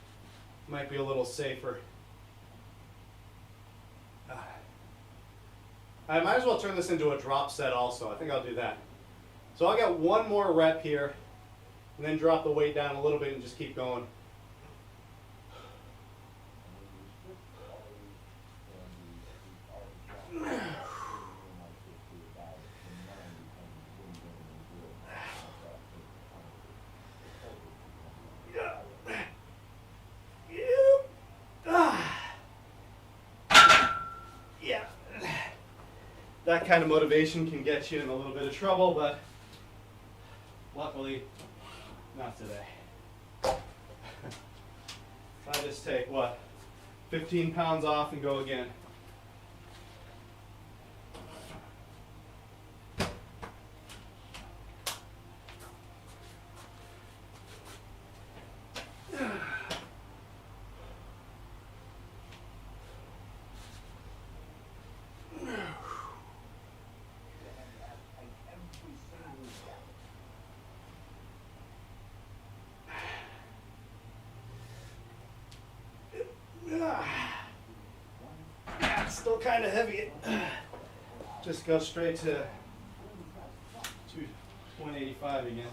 might be a little safer. I might as well turn this into a drop set also. I think I'll do that. So I'll get 1 more rep here and then drop the weight down a little bit and just keep going. That kind of motivation can get you in a little bit of trouble, but luckily not today. So I just take, what, 15 pounds off and go again. Still kind of heavy. Just go straight to 185 again.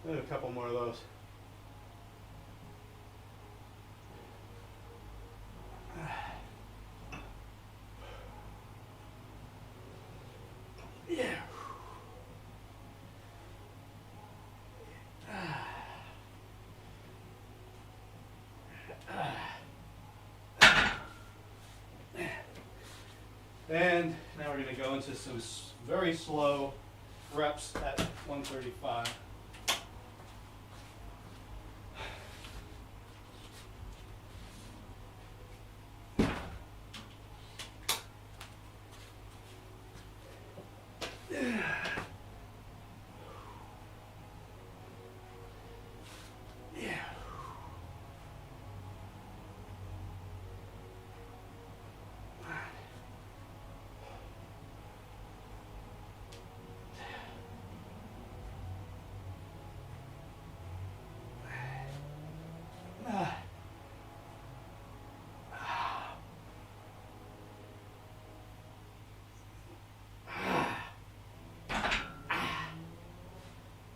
A couple more of those. Yeah. And now we're going to go into some very slow reps at 135.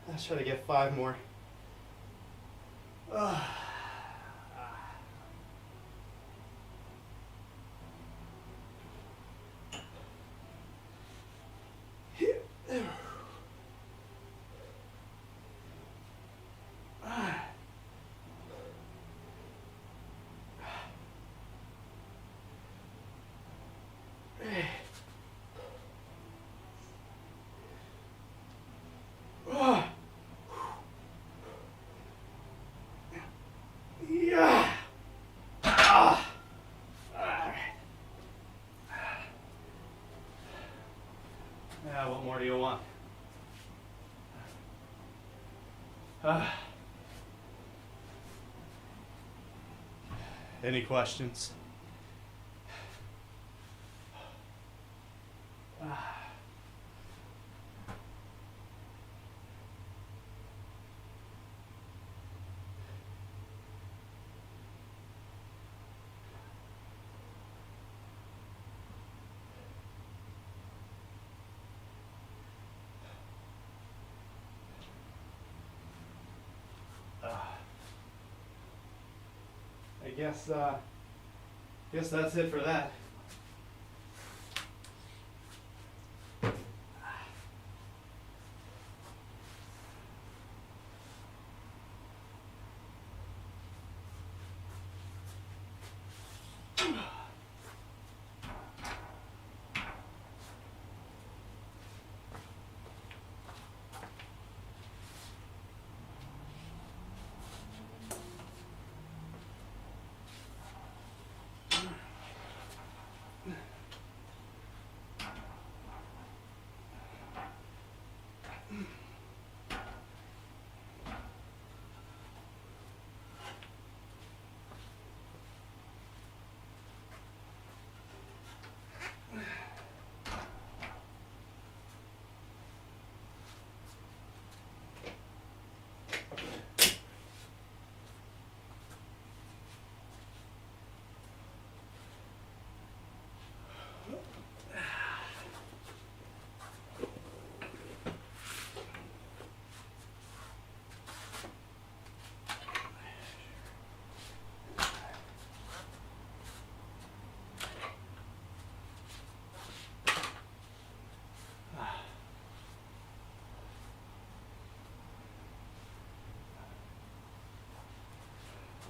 Let's try to get 5 more. Yeah. Now, what more do you want? Any questions? I guess that's it for that.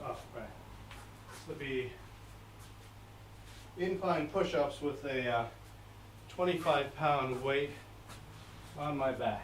Oh, right. This would be incline push-ups with a 25-pound weight on my back.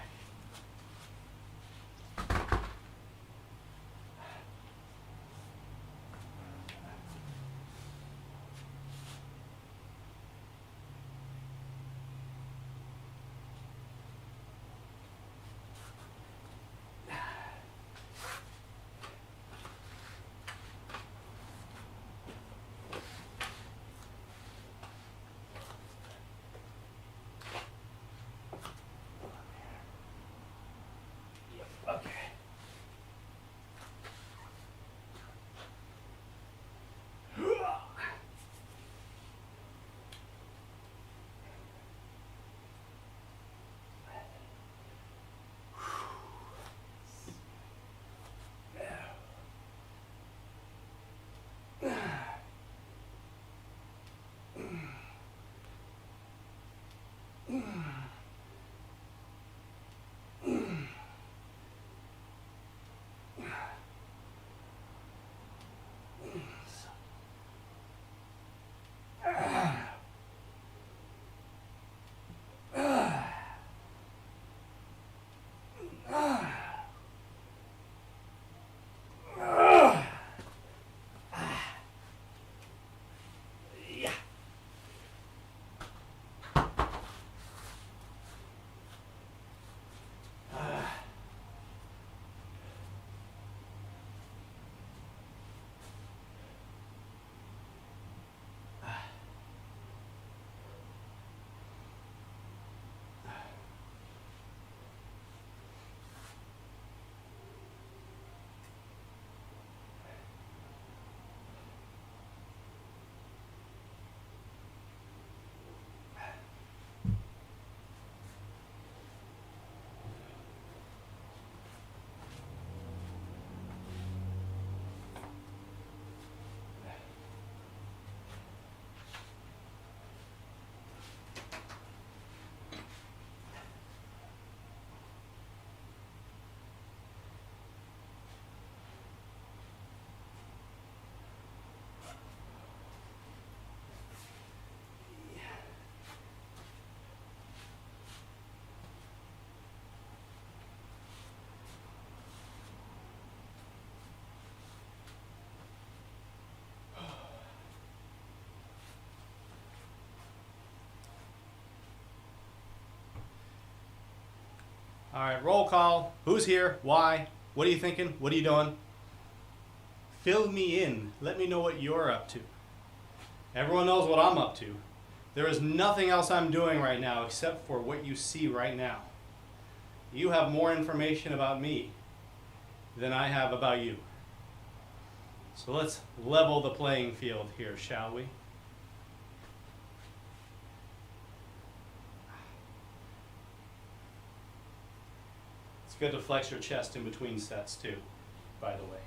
All right, roll call. Who's here? Why? What are you thinking? What are you doing? Fill me in. Let me know what you're up to. Everyone knows what I'm up to. There is nothing else I'm doing right now except for what you see right now. You have more information about me than I have about you. So let's level the playing field here, shall we? It's good to flex your chest in between sets too, by the way.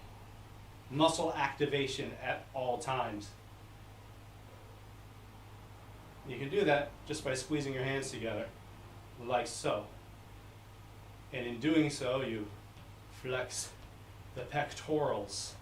Muscle activation at all times. You can do that just by squeezing your hands together, like so. And in doing so, you flex the pectorals.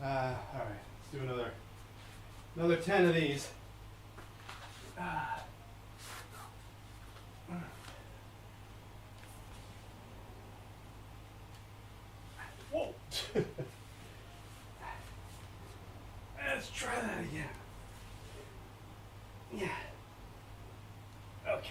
All right, let's do another 10 of these. Whoa! Let's try that again. Yeah. Okay.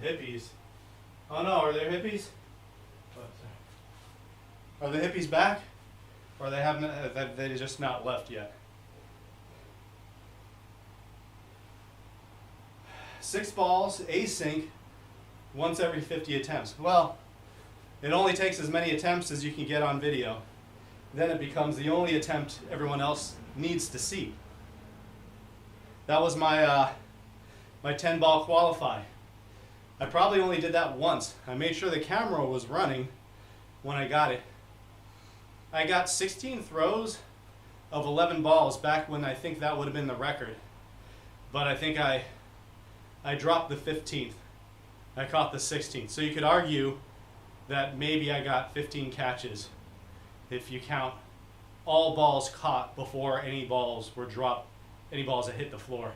The hippies. Oh no, are there hippies? Are the hippies back? Or they just not left yet? 6 balls, async, once every 50 attempts. Well, it only takes as many attempts as you can get on video. Then it becomes the only attempt everyone else needs to see. That was my 10-ball qualify. I probably only did that once. I made sure the camera was running when I got it. I got 16 throws of 11 balls back when I think that would have been the record. But I think I dropped the 15th. I caught the 16th. So you could argue that maybe I got 15 catches if you count all balls caught before any balls were dropped, any balls that hit the floor.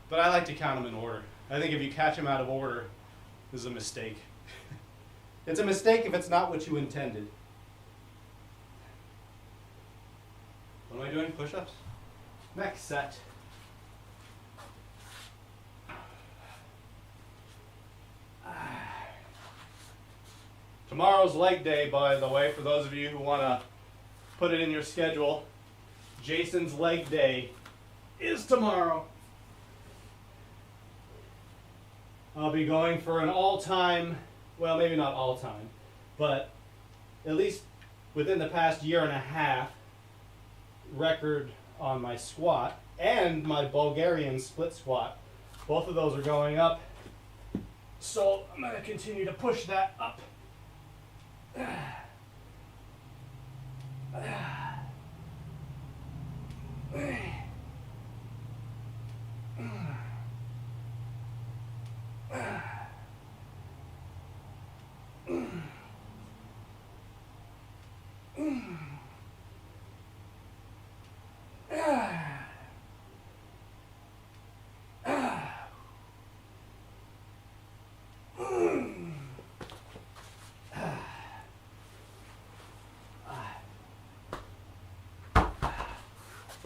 But I like to count them in order. I think if you catch them out of order, this is a mistake. It's a mistake if it's not what you intended. What am I doing? Push-ups? Next set. Tomorrow's leg day, by the way, for those of you who want to put it in your schedule. Jason's leg day is tomorrow. I'll be going for an all-time, well, maybe not all-time, but at least within the past year and a half, record on my squat and my Bulgarian split squat. Both of those are going up. So I'm going to continue to push that up.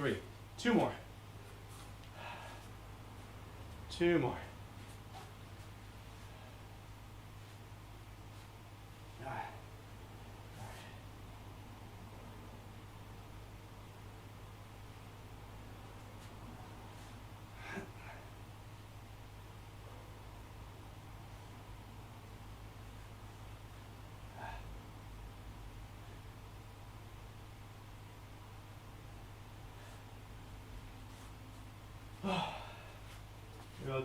Three. Two more. Two more.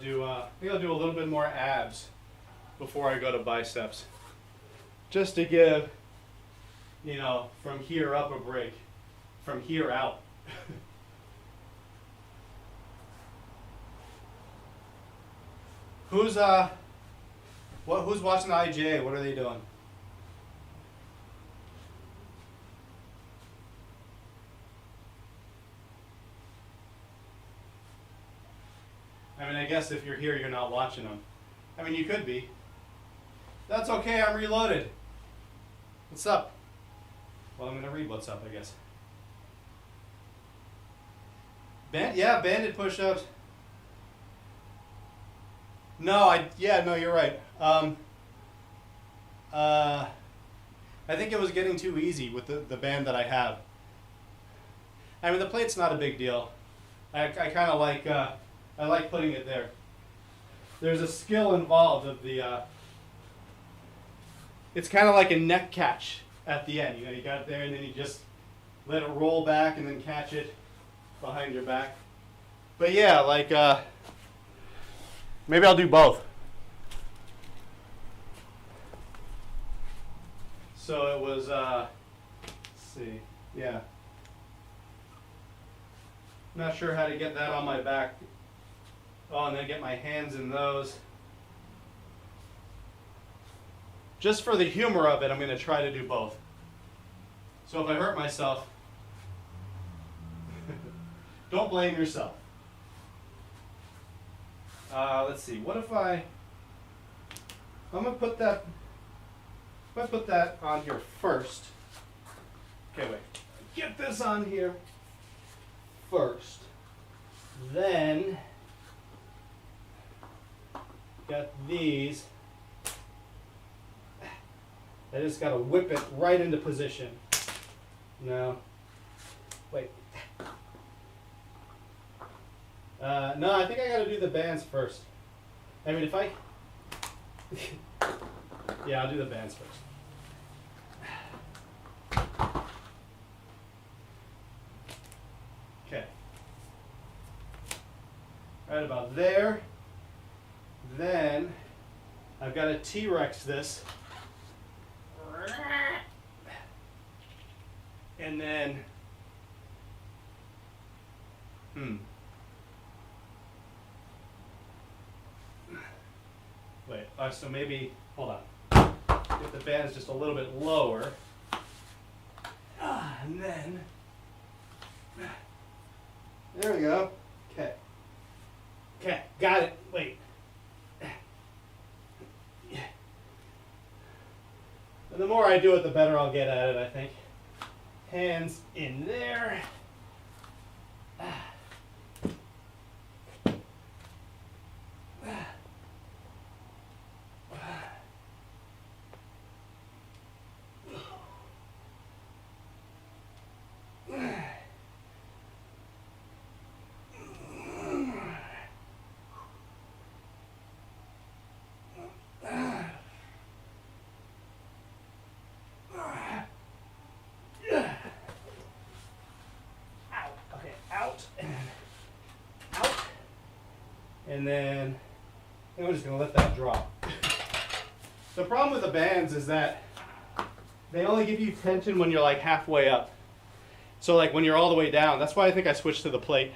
think I'll do a little bit more abs before I go to biceps, just to give, you know, from here up a break, from here out. Who's watching the IGA? What are they doing? I mean, I guess if you're here, you're not watching them. I mean, you could be. That's okay, I'm reloaded. What's up? Well, I'm going to read what's up, I guess. Yeah, banded push-ups. No, no, you're right. I think it was getting too easy with the band that I have. I mean, the plate's not a big deal. I kind of like, I like putting it there. There's a skill involved of the, it's kind of like a neck catch at the end. You know, you got it there and then you just let it roll back and then catch it behind your back. But yeah, like, maybe I'll do both. So it was, let's see, yeah. Not sure how to get that on my back. Oh, and then get my hands in those. Just for the humor of it, I'm going to try to do both. So if I hurt myself, don't blame yourself. Let's see, what if I'm going to put that, if I put that on here first. Okay, wait, get this on here first. Then, got these. I just got to whip it right into position. No. Wait. No, I think I got to do the bands first. I mean, if I... yeah, I'll do the bands first. Okay. Right about there. Then, I've got to T-Rex this. And then, wait, so maybe, hold on. Get the bands just a little bit lower. And then, there we go. Okay. Okay, got it. Wait. And the more I do it, the better I'll get at it, I think. Hands in there. And then I'm just going to let that drop. The problem with the bands is that they only give you tension when you're like halfway up. So like when you're all the way down, that's why I think I switched to the plate.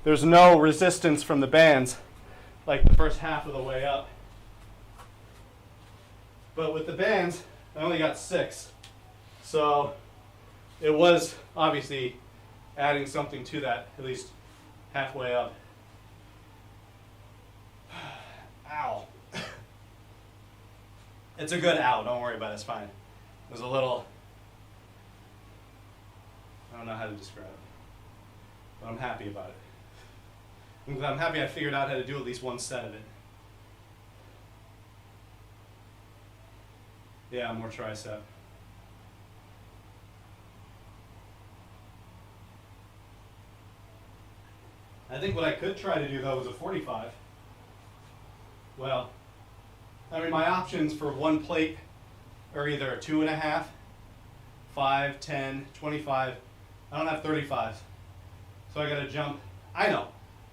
There's no resistance from the bands like the first half of the way up. But with the bands, I only got 6. So it was obviously adding something to that, at least halfway up. Ow. It's a good ow, don't worry about it, it's fine. It was a little, I don't know how to describe it, but I'm happy about it. I'm happy I figured out how to do at least one set of it. Yeah, more tricep. I think what I could try to do though is a 45. Well, I mean my options for one plate are either a 2.5, 5, 10, 25. I don't have 35. So I gotta jump. I know.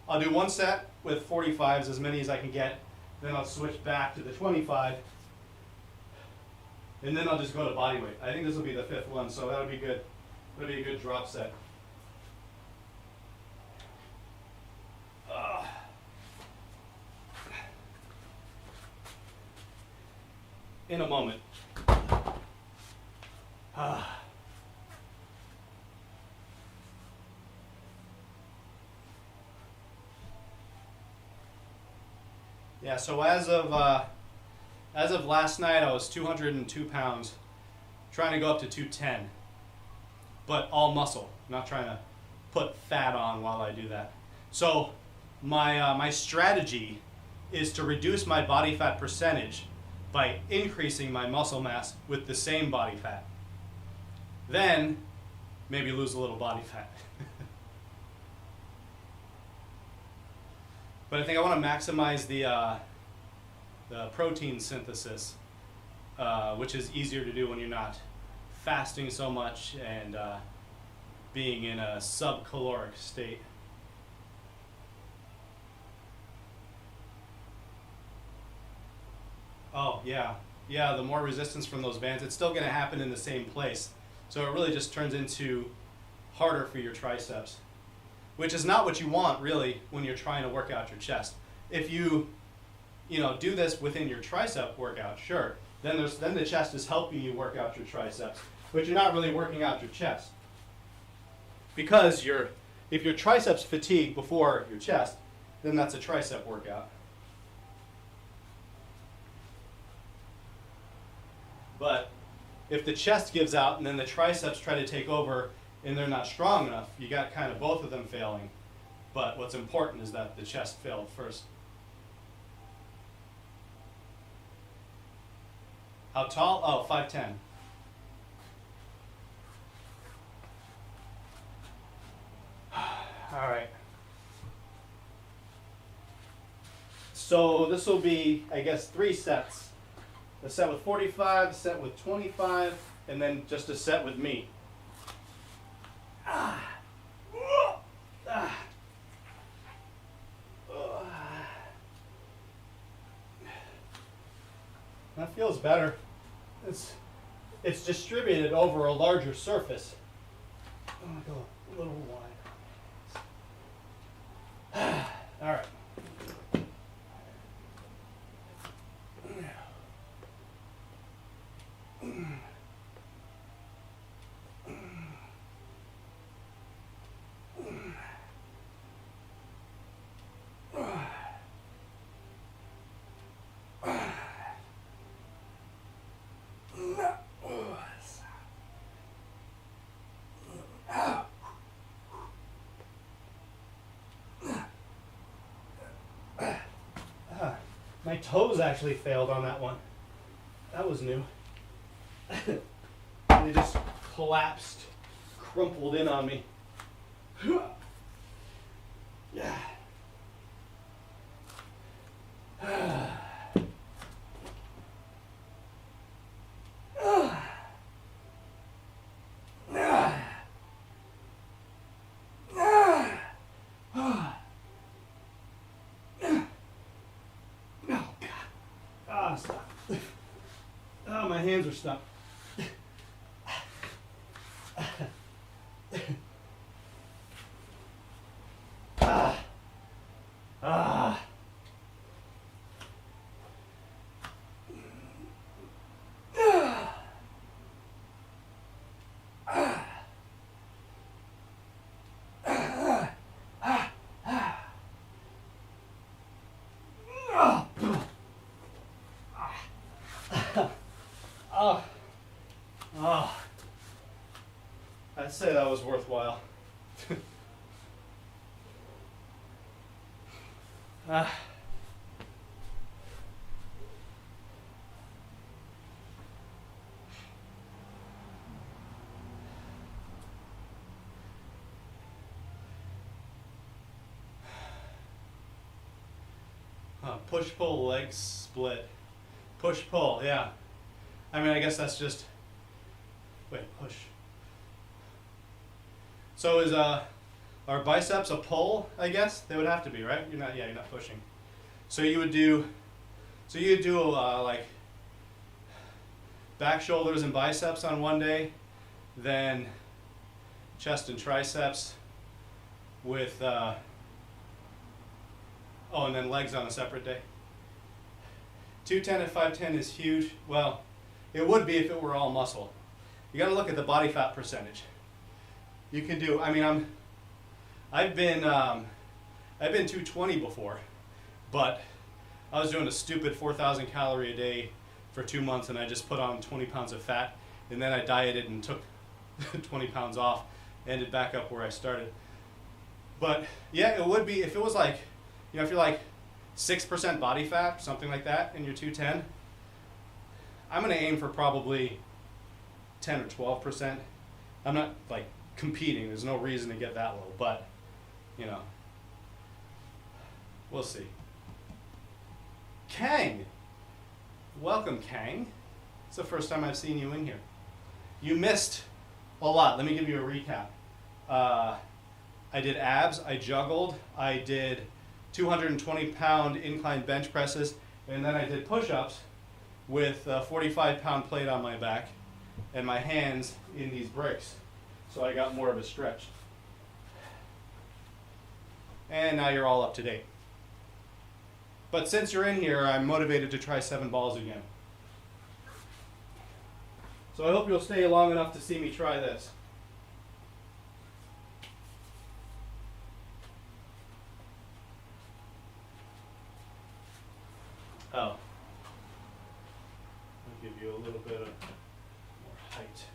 I'll do one set with 45s, as many as I can get. Then I'll switch back to the 25. And then I'll just go to body weight. I think this will be the 5th one, so that'll be good. That'll be a good drop set. In a moment. Yeah, so as of last night, I was 202 pounds, trying to go up to 210, but all muscle. I'm not trying to put fat on while I do that. So my strategy is to reduce my body fat percentage by increasing my muscle mass with the same body fat. Then maybe lose a little body fat. But I think I want to maximize the protein synthesis, which is easier to do when you're not fasting so much and being in a subcaloric state. Oh, yeah. Yeah, the more resistance from those bands, it's still going to happen in the same place. So it really just turns into harder for your triceps, which is not what you want, really, when you're trying to work out your chest. If you do this within your tricep workout, sure. Then the chest is helping you work out your triceps, but you're not really working out your chest. Because if your triceps fatigue before your chest, then that's a tricep workout. But if the chest gives out and then the triceps try to take over and they're not strong enough, you got kind of both of them failing. But what's important is that the chest failed first. How tall? Oh, 5'10". All right. So this will be, I guess, 3 sets. A set with 45, a set with 25, and then just a set with me. That feels better. It's distributed over a larger surface. I'm gonna go a little wide. All right. My toes actually failed on that one. That was new. They just collapsed, crumpled in on me. Yeah. Stop. Oh, my hands are stuck. I'd say that was worthwhile. Push-pull leg split. Push-pull, yeah. I mean, I guess that's just... Wait, push. So is Are biceps a pull? I guess they would have to be, right? You're not. Yeah, you're not pushing. So you would do. So you would do like back, shoulders, and biceps on one day, then chest and triceps with. And then legs on a separate day. 210 and 510 is huge. Well, it would be if it were all muscle. You got to look at the body fat percentage. You can do. I mean, I've been 220 before, but I was doing a stupid 4,000 calorie a day for 2 months, and I just put on 20 pounds of fat, and then I dieted and took 20 pounds off, ended back up where I started. But yeah, it would be if it was like, if you're like 6% body fat, something like that, and you're 210. I'm gonna aim for probably 10 or 12%. I'm not like competing. There's no reason to get that low, but we'll see. Kang, welcome, Kang. It's the first time I've seen you in here. You missed a lot. Let me give you a recap. I did abs. I juggled. I did 220-pound incline bench presses, and then I did push-ups with a 45-pound plate on my back and my hands in these bricks. So I got more of a stretch. And now you're all up to date. But since you're in here, I'm motivated to try 7 balls again. So I hope you'll stay long enough to see me try this. Oh. I'll give you a little bit of more height.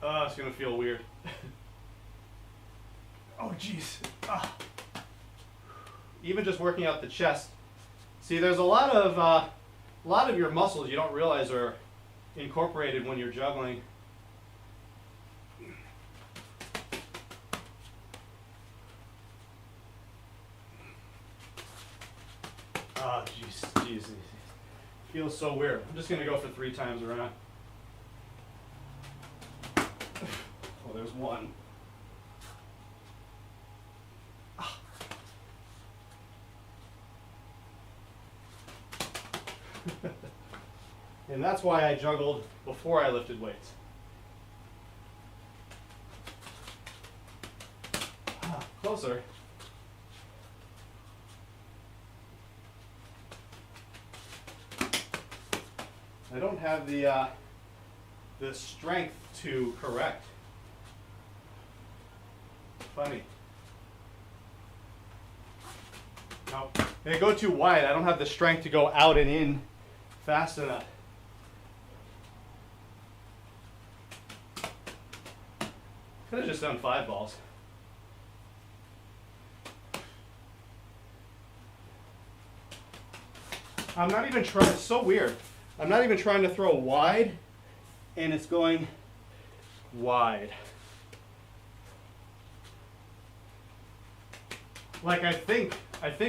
Oh, it's going to feel weird. Oh, jeez. Ah. Even just working out the chest. See, there's a lot of your muscles you don't realize are incorporated when you're juggling. Oh, jeez. It feels so weird. I'm just going to go for 3 times around. Oh, there's one. And that's why I juggled before I lifted weights. Closer. I don't have the strength to correct. Funny. No, they go too wide. I don't have the strength to go out and in fast enough. Could have just done 5 balls. I'm not even trying. It's so weird. I'm not even trying to throw wide, and it's going wide. Like I think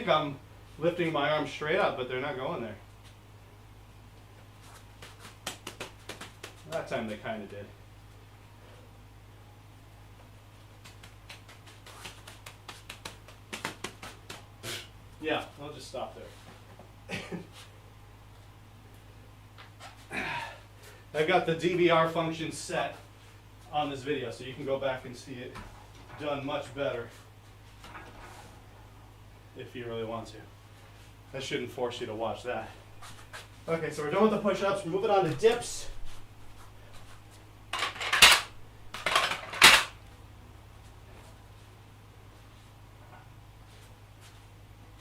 I'm lifting my arms straight up, but they're not going there. That time they kind of did. Yeah, I'll just stop there. I've got the DVR function set on this video, so you can go back and see it done much better if you really want to. I shouldn't force you to watch that. Okay, so we're done with the push-ups. We're moving on to dips.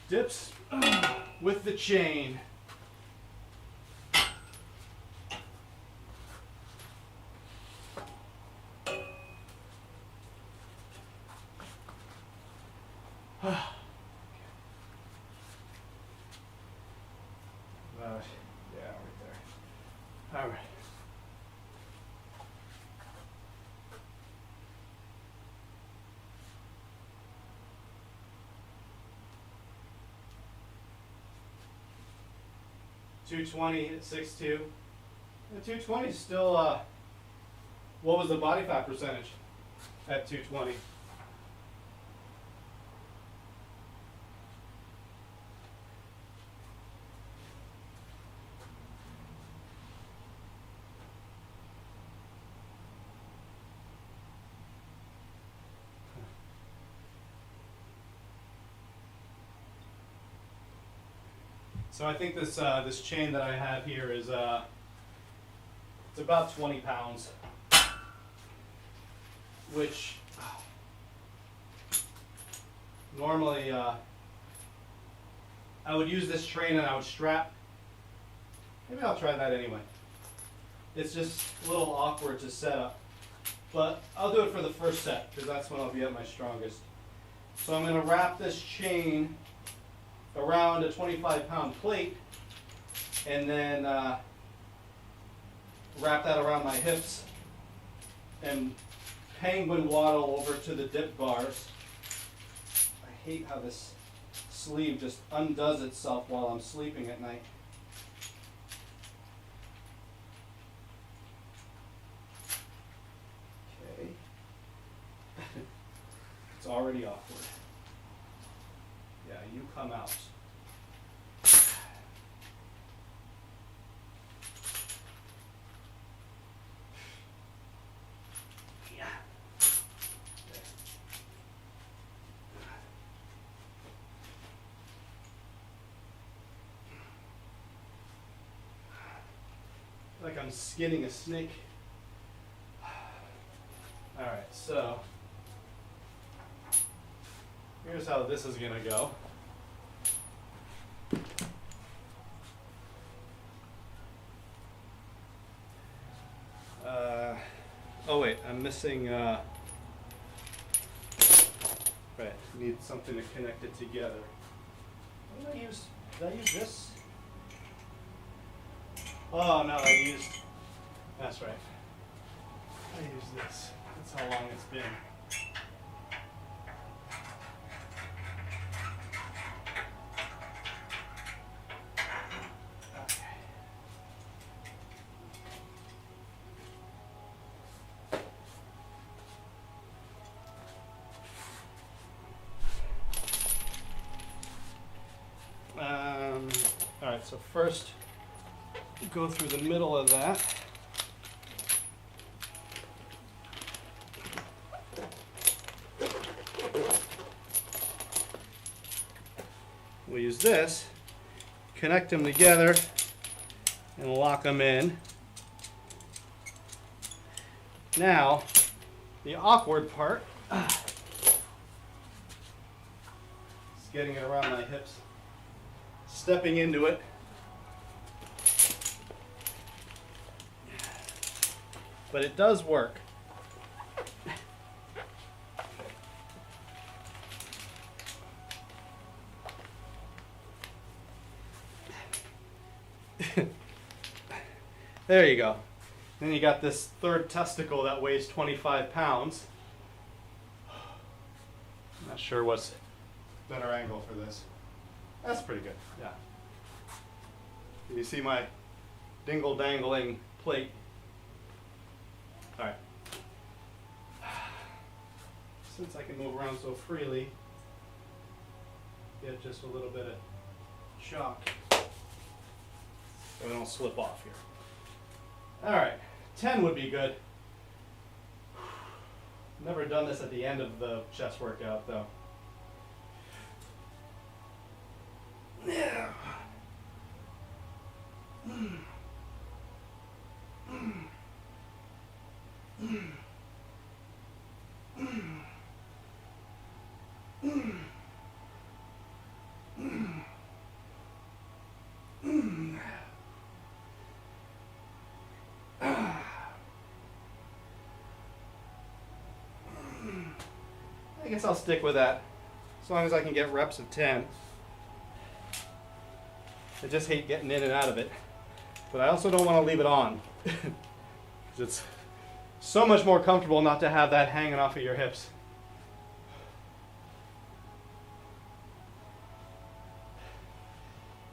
Dips with the chain. Yeah, right there. All right. $220 at 6'2". The 220 is still What was the body fat percentage at 220? So I think this this chain that I have here is it's about 20 pounds, which normally I would use this train and I would strap. Maybe I'll try that anyway. It's just a little awkward to set up, but I'll do it for the first set because that's when I'll be at my strongest. So I'm going to wrap this chain around a 25-pound plate and then wrap that around my hips and penguin waddle over to the dip bars. I hate how this sleeve just undoes itself while I'm sleeping at night. Okay. It's already awkward. Yeah, you come out. Yeah. Okay. Like I'm skinning a snake. All right, so here's how this is gonna go. Oh wait, I'm missing, right, need something to connect it together. What did I use? Did I use this? Oh no, that's right. I used this. That's how long it's been. All right, so first go through the middle of that. We'll use this, connect them together, and lock them in. Now, the awkward part is getting it around my hips, stepping into it. But it does work. There you go. Then you got this third testicle that weighs 25 pounds. I'm not sure what's better angle for this. That's pretty good, yeah. You see my dingle-dangling plate? All right. Since I can move around so freely, get just a little bit of shock so I don't slip off here. All right, 10 would be good. Never done this at the end of the chest workout though. Yeah. I guess I'll stick with that as long as I can get reps of 10. I just hate getting in and out of it, but I also don't want to leave it on because it's so much more comfortable not to have that hanging off of your hips.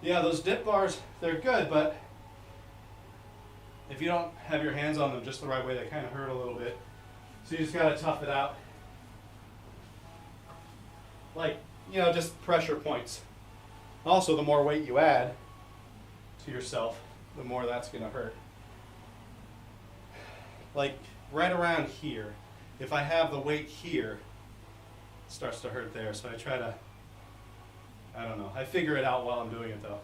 Yeah, those dip bars, they're good, but If you don't have your hands on them just the right way, they kind of hurt a little bit. So you just got to tough it out. Like, you know, just pressure points. Also, the more weight you add to yourself, the more that's going to hurt. Like right around here, if I have the weight here, it starts to hurt there. So I try to, I don't know, I figure it out while I'm doing it though.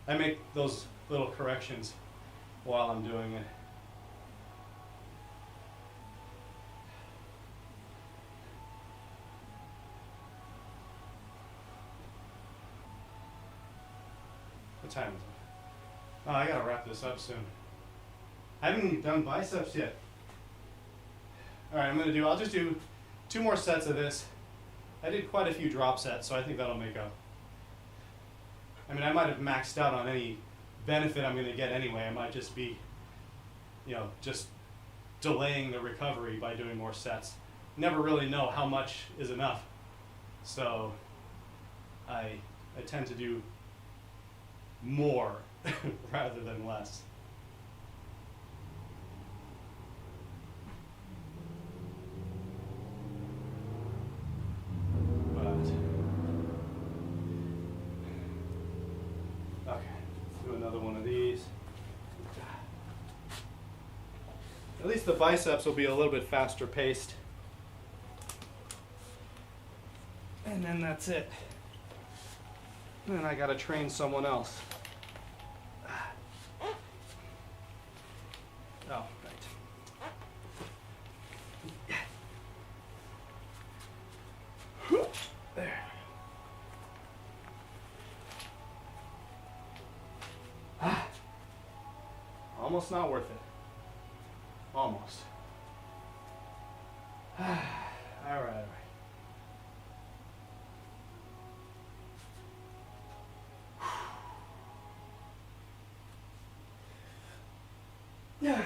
I make those little corrections while I'm doing it. What time is it? Oh, I gotta wrap this up soon. I haven't even done biceps yet. Alright, I'll just do 2 more sets of this. I did quite a few drop sets, so I think that'll make up. I mean, I might have maxed out on any benefit I'm gonna get anyway. I might just be, you know, just delaying the recovery by doing more sets. Never really know how much is enough. So I tend to do more rather than less. But okay, let's do another one of these. At least the biceps will be a little bit faster paced. And then that's it. Then I gotta train someone else. Oh, right. There. Almost not worth it. Almost. All right. Yeah.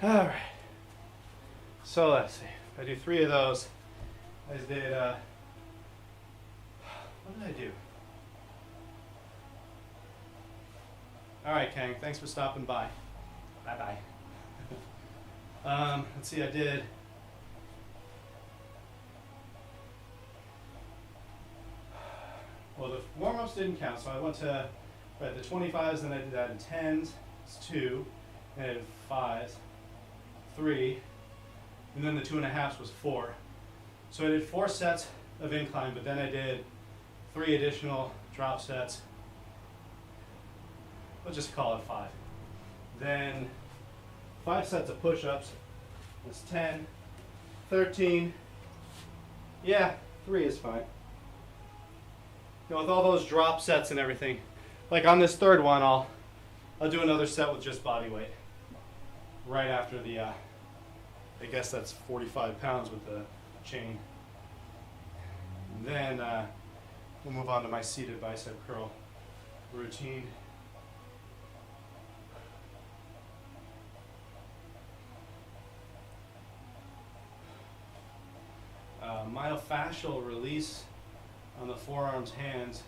All right. So let's see. If I do 3 of those, I did, what did I do? All right, Kang, thanks for stopping by. Bye-bye. Let's see, I did, well, the warm-ups didn't count, so I went to, right, the 25s, then I did that in 10s, it's 2, and I did 5s, 3, and then the 2.5s was 4. So I did 4 sets of incline, but then I did 3 additional drop sets. Let's just call it 5. Then 5 sets of push-ups. That's 10, 13. Yeah, 3 is fine. You know, with all those drop sets and everything, like on this 3rd one, I'll do another set with just body weight. Right after the, I guess that's 45 pounds with the chain. And then we'll move on to my seated bicep curl routine. Myofascial release on the forearms, hands.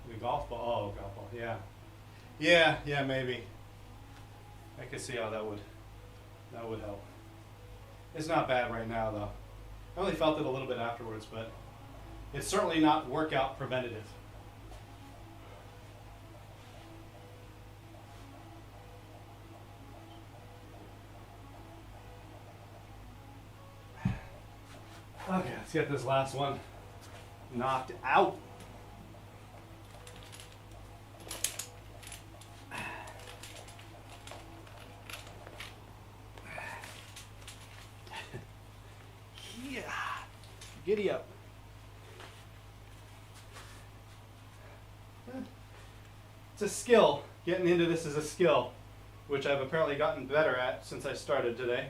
The golf ball, oh, golf ball, yeah. Yeah, maybe. I could see how that would help. It's not bad right now though. I only felt it a little bit afterwards, but it's certainly not workout preventative. Okay, let's get this last one knocked out. Yeah, giddy up. it's a skill. Getting into this is a skill, which I've apparently gotten better at since I started today.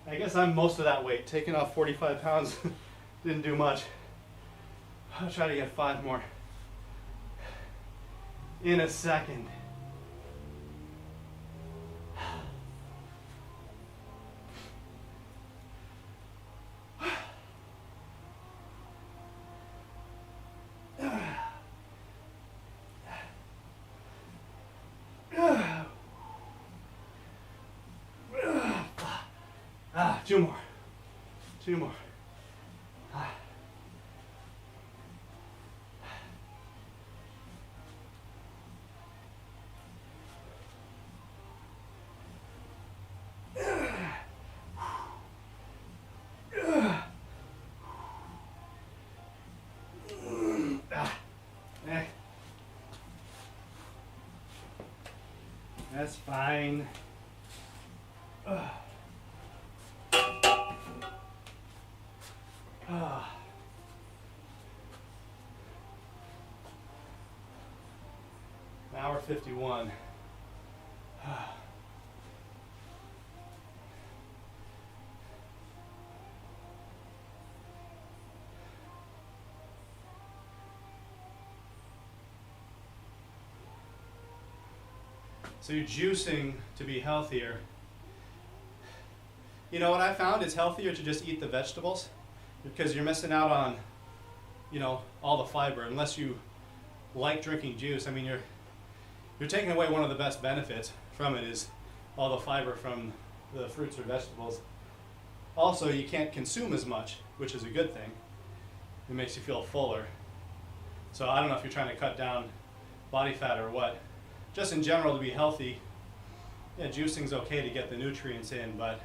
I guess I'm most of that weight. Taking off 45 pounds didn't do much. I'll try to get 5 more in a second. Two more. 2 more. That's fine. Hour 51. So you're juicing to be healthier. You know what I found? It's healthier to just eat the vegetables because you're missing out on, you know, all the fiber. Unless you like drinking juice, I mean, you're taking away one of the best benefits from it is all the fiber from the fruits or vegetables. Also, you can't consume as much, which is a good thing. It makes you feel fuller. So I don't know if you're trying to cut down body fat or what. Just in general, to be healthy, yeah, juicing's okay to get the nutrients in, but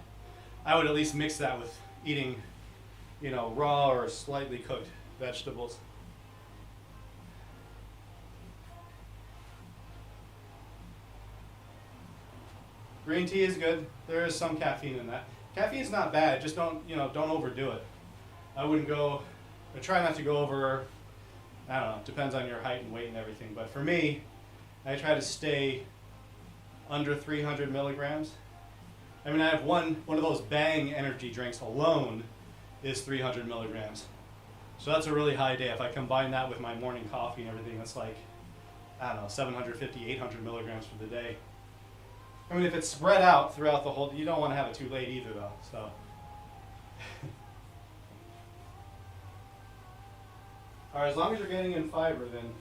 I would at least mix that with eating, you know, raw or slightly cooked vegetables. Green tea is good. There is some caffeine in that. Caffeine's not bad. Just don't overdo it. I try not to go over, I don't know, it depends on your height and weight and everything. But for me, I try to stay under 300 milligrams. I mean, I have one of those Bang energy drinks alone is 300 milligrams. So that's a really high day. If I combine that with my morning coffee and everything, that's like, I don't know, 750, 800 milligrams for the day. I mean, if it's spread out throughout the whole, you don't want to have it too late either though, so. All right, as long as you're getting in fiber, then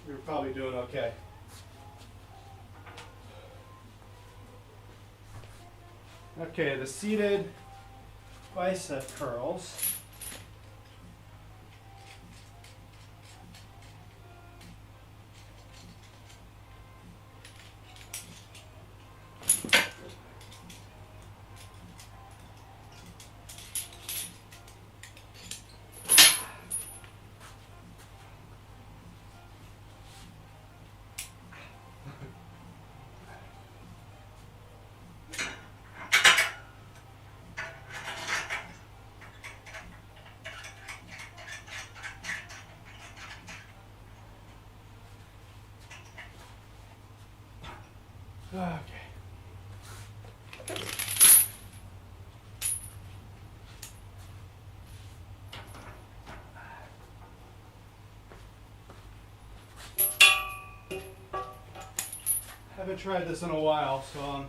you're probably doing okay. Okay, the seated bicep curls. Okay. Have haven't tried this in a while, so I'm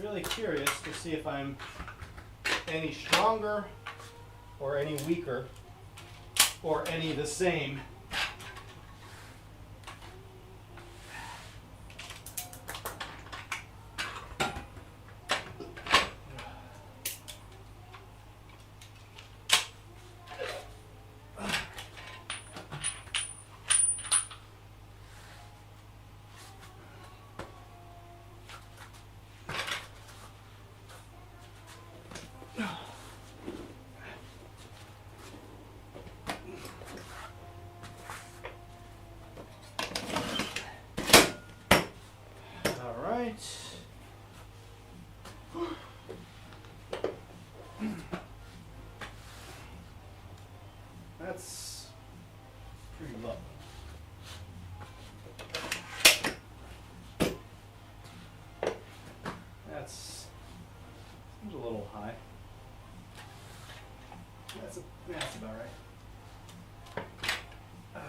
really curious to see if I'm any stronger or any weaker or any the same. That's pretty low. That's seems a little high. That's about right. Okay.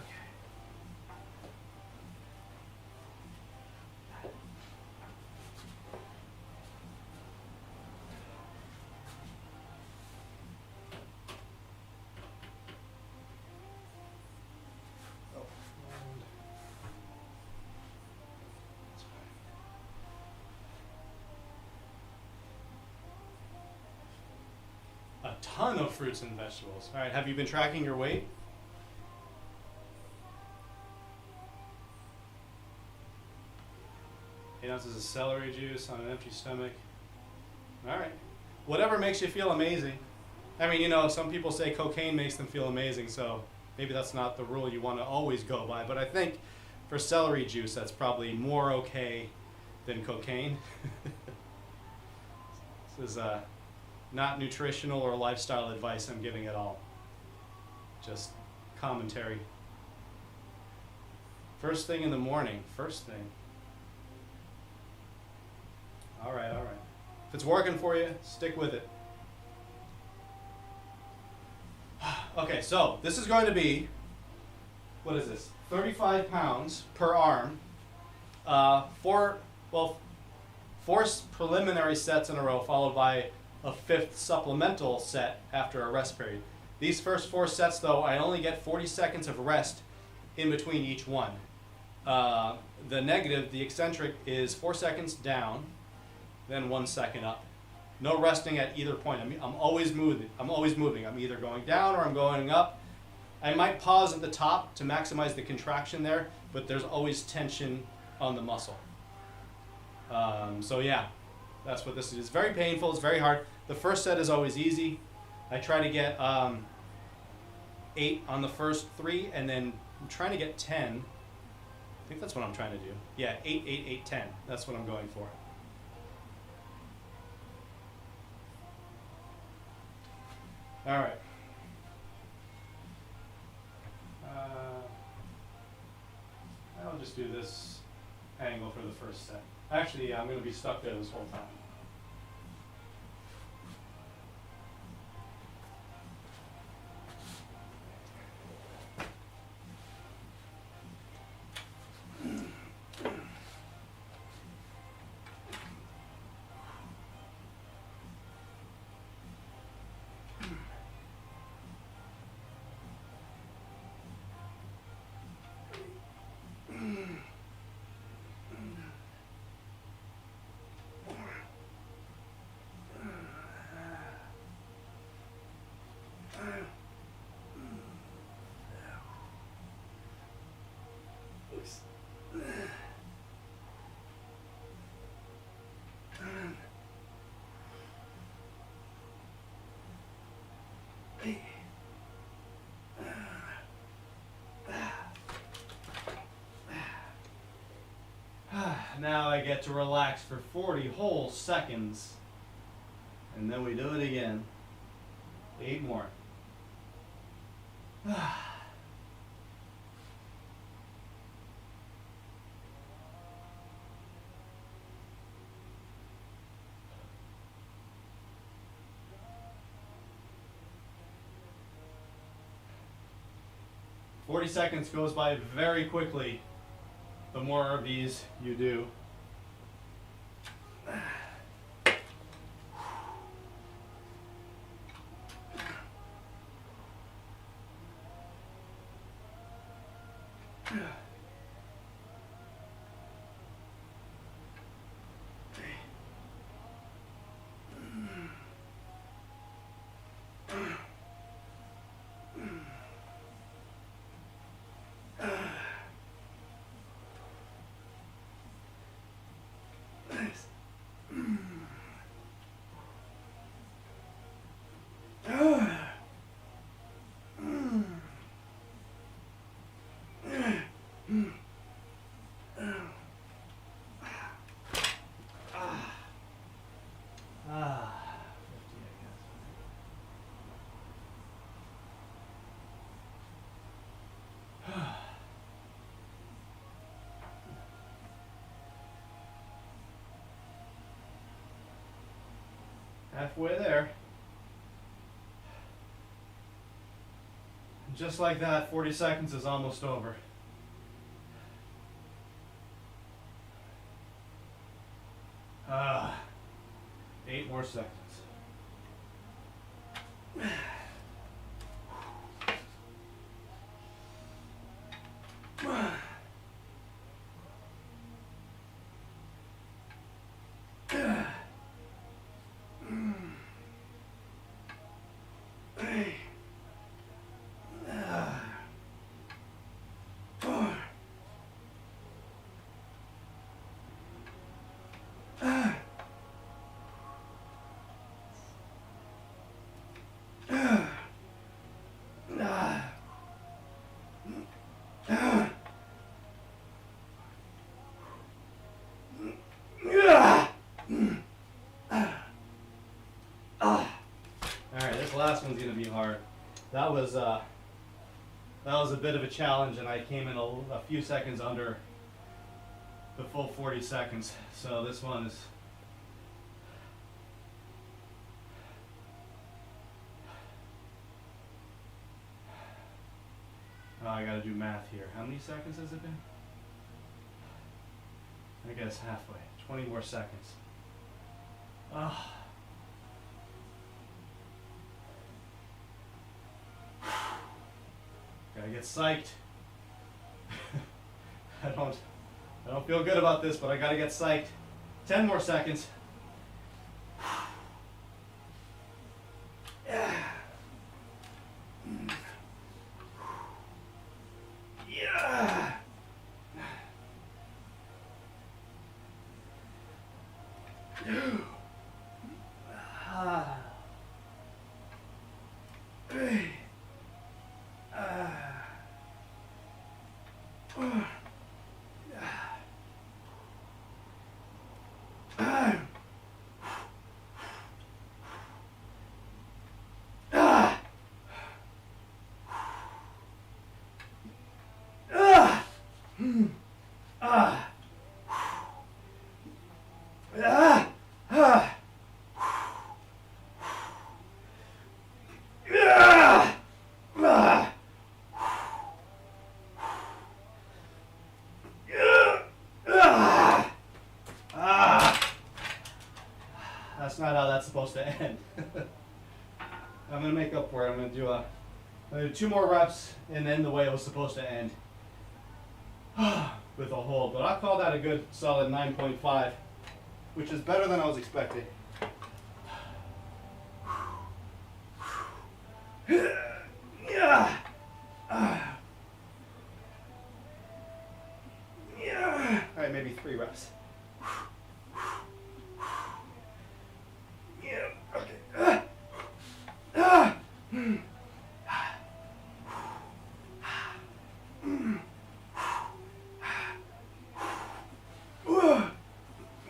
A ton of fruits and vegetables. All right, have you been tracking your weight? 8 ounces of celery juice on an empty stomach. All right. Whatever makes you feel amazing. I mean, you know, some people say cocaine makes them feel amazing, so maybe that's not the rule you want to always go by. But I think for celery juice, that's probably more okay than cocaine. This is not nutritional or lifestyle advice I'm giving at all. Just commentary. First thing in the morning. First thing. All right, all right. If it's working for you, stick with it. Okay, so this is going to be, what is this? 35 pounds per arm. Four preliminary sets in a row, followed by a 5th supplemental set after a rest period. These first 4 sets, though, I only get 40 seconds of rest in between each one. The negative, the eccentric, is 4 seconds down, then 1 second up. No resting at either point. I'm always moving. I'm either going down or I'm going up. I might pause at the top to maximize the contraction there, but there's always tension on the muscle. So yeah, that's what this is. It's very painful. It's very hard. The first set is always easy. I try to get 8 on the first 3, and then I'm trying to get 10. I think that's what I'm trying to do. Yeah, 8, 8, 8, 10. That's what I'm going for. All right. I'll just do this angle for the first set. Actually, yeah, I'm going to be stuck there this whole time. Now I get to relax for 40 whole seconds, and then we do it again. 8 more. 40 seconds goes by very quickly the more of these you do. Halfway there. Just like that, 40 seconds is almost over. Ah, 8 more seconds. Alright, this last one's gonna be hard. That was a bit of a challenge, and I came in a few seconds under the full 40 seconds. So this one is I gotta do math here. How many seconds has it been? I guess halfway. 20 more seconds. Ah. Gotta get psyched. I don't feel good about this, but I gotta get psyched. 10 more seconds. Yeah. Yeah. That's not how that's supposed to end. I'm gonna make up for it. I'm gonna do 2 more reps and end the way it was supposed to end with a hold. But I'll call that a good solid 9.5, which is better than I was expecting. Yeah. Yeah. All right, maybe 3 reps. Yeah. Okay.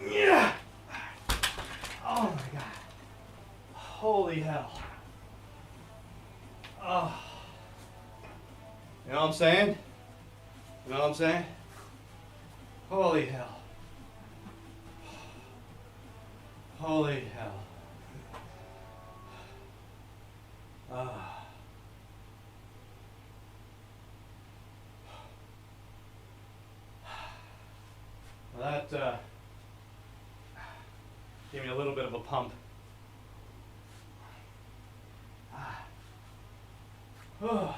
Yeah. Oh my God. Holy hell. Oh. You know what I'm saying? You know what I'm saying? Holy hell. Holy hell. Well, that gave me a little bit of a pump. Oh.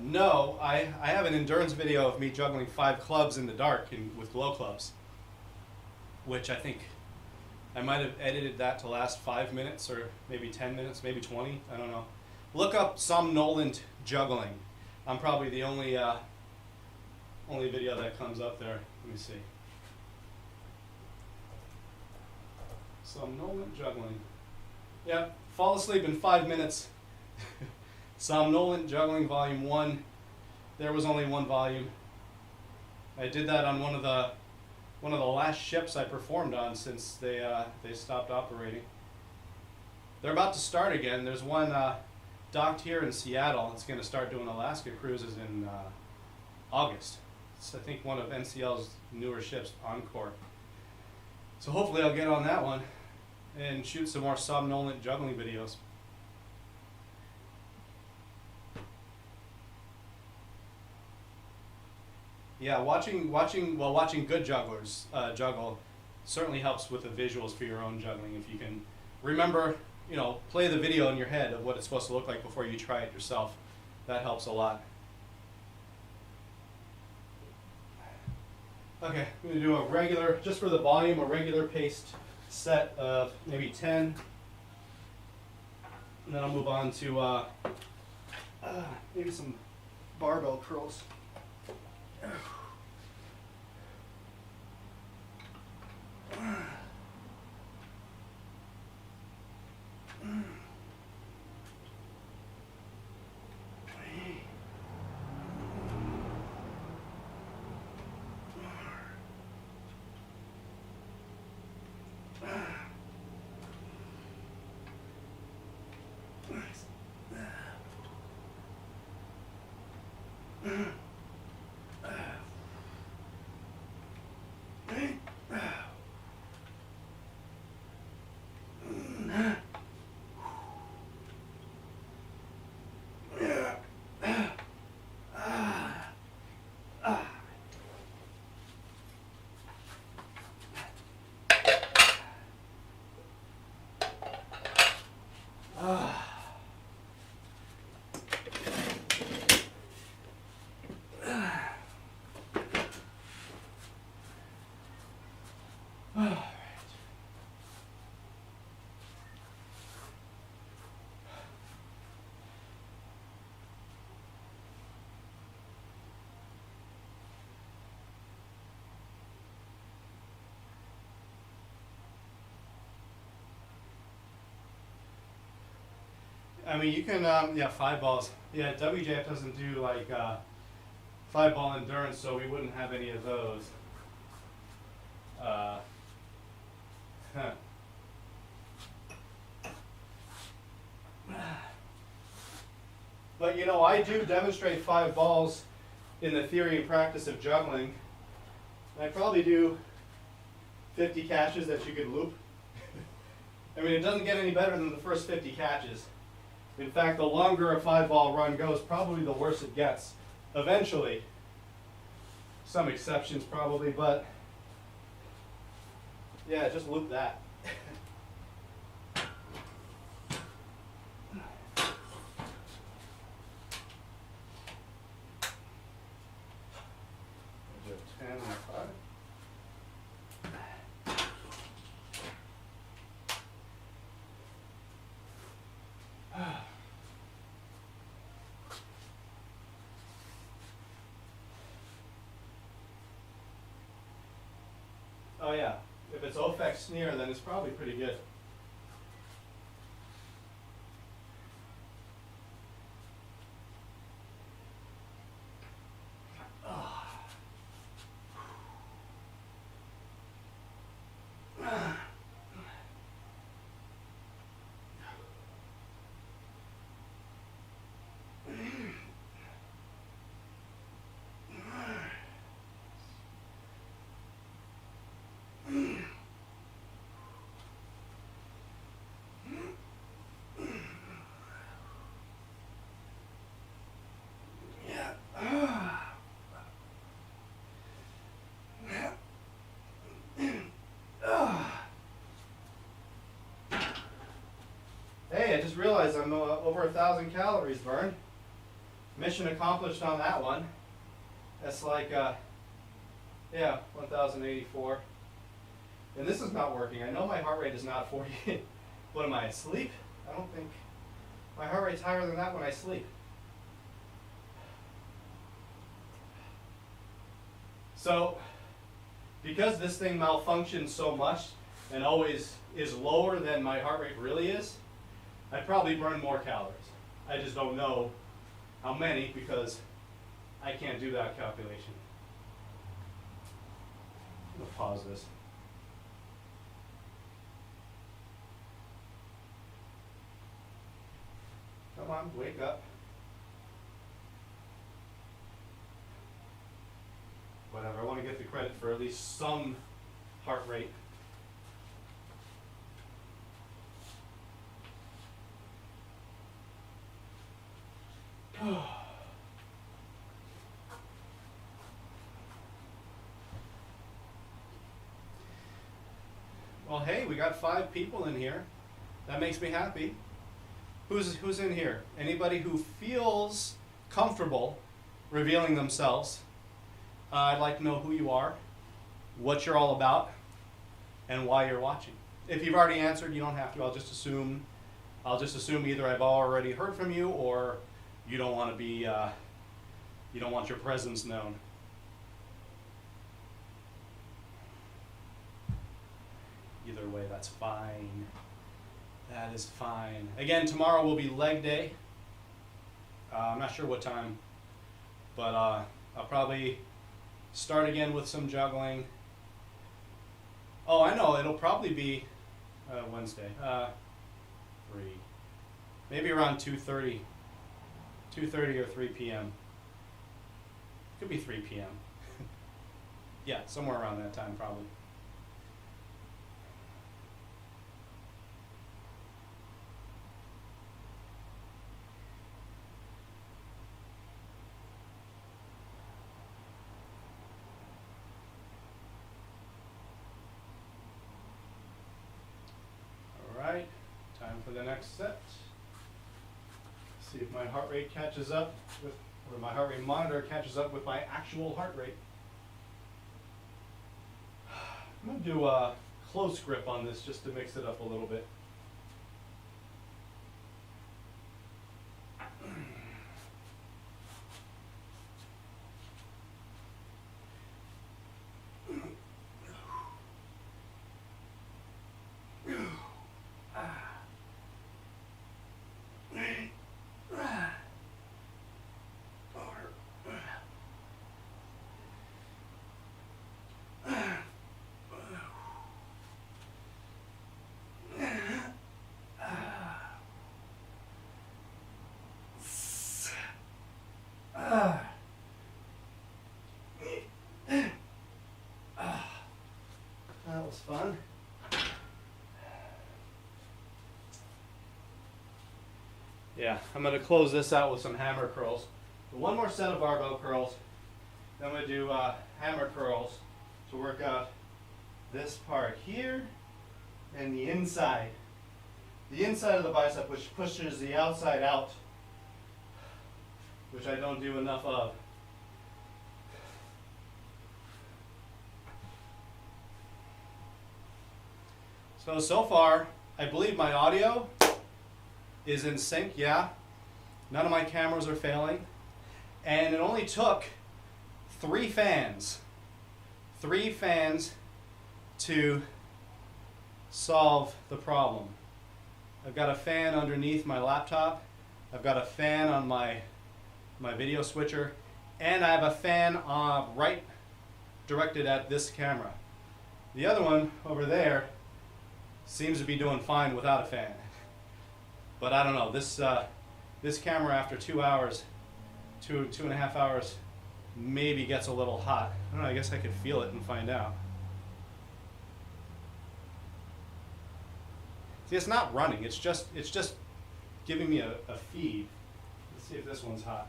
No, I have an endurance video of me juggling 5 clubs in the dark with glow clubs, which I think I might have edited that to last 5 minutes or maybe 10 minutes, maybe 20, I don't know. Look up somnolent juggling. I'm probably the only video that comes up there. Let me see. Somnolent juggling. Yeah, fall asleep in 5 minutes. Somnolent Juggling Volume 1. There was only 1 volume. I did that on one of the last ships I performed on since they stopped operating. They're about to start again. There's one docked here in Seattle. It's going to start doing Alaska cruises in August. It's, I think, one of NCL's newer ships, Encore. So hopefully I'll get on that one and shoot some more somnolent juggling videos. Yeah, watching good jugglers juggle certainly helps with the visuals for your own juggling. If you can remember, play the video in your head of what it's supposed to look like before you try it yourself, that helps a lot. Okay, I'm going to do a regular, just for the volume, a regular paced set of maybe 10. And then I'll move on to maybe some barbell curls. I mean, you can, 5 balls. Yeah, WJF doesn't do like 5-ball endurance, so we wouldn't have any of those. But I do demonstrate 5 balls in the theory and practice of juggling. And I probably do 50 catches that you could loop. I mean, it doesn't get any better than the first 50 catches. In fact, the longer a 5-ball run goes, probably the worse it gets. Eventually, some exceptions probably, but yeah, just loop that. Do 10 and 5. Oh yeah, if it's OFEX sneer, then it's probably pretty good. Hey, I just realized I'm over 1,000 calories burned. mission accomplished on that one. That's like, yeah, 1084. And this is not working. I know my heart rate is not 40. What am I, asleep? I don't think. My heart rate's higher than that when I sleep. So, because this thing malfunctions so much and always is lower than my heart rate really is, I probably burn more calories. I just don't know how many because I can't do that calculation. I'm gonna pause this. Come on, wake up. Whatever, I want to get the credit for at least some heart rate. Well, hey, we got 5 people in here. That makes me happy. Who's in here? Anybody who feels comfortable revealing themselves? I'd like to know who you are, what you're all about, and why you're watching. If you've already answered, you don't have to. I'll just assume either I've already heard from you or you don't want to be, you don't want your presence known. Either way, that's fine. That is fine. Again, tomorrow will be leg day. I'm not sure what time, but I'll probably start again with some juggling. Oh, I know, it'll probably be Wednesday. 3. Maybe around 2:30. 2:30 or 3 p.m. Could be 3 p.m. Yeah, somewhere around that time probably. Alright, time for the next set. See if my heart rate catches up with, or my heart rate monitor catches up with my actual heart rate. I'm going to do a close grip on this just to mix it up a little bit. That was fun. Yeah, I'm going to close this out with some hammer curls. One more set of barbell curls. Then I'm going to do hammer curls to work out this part here and the inside. The inside of the bicep, which pushes the outside out, which I don't do enough of. So far, I believe my audio is in sync, yeah. None of my cameras are failing. And it only took 3 fans. 3 fans to solve the problem. I've got a fan underneath my laptop. I've got a fan on my video switcher. And I have a fan right directed at this camera. The other one over there seems to be doing fine without a fan. But I don't know, this camera after 2 hours, 2.5 hours, maybe gets a little hot. I don't know, I guess I could feel it and find out. See, it's not running, it's just giving me a feed. Let's see if this one's hot.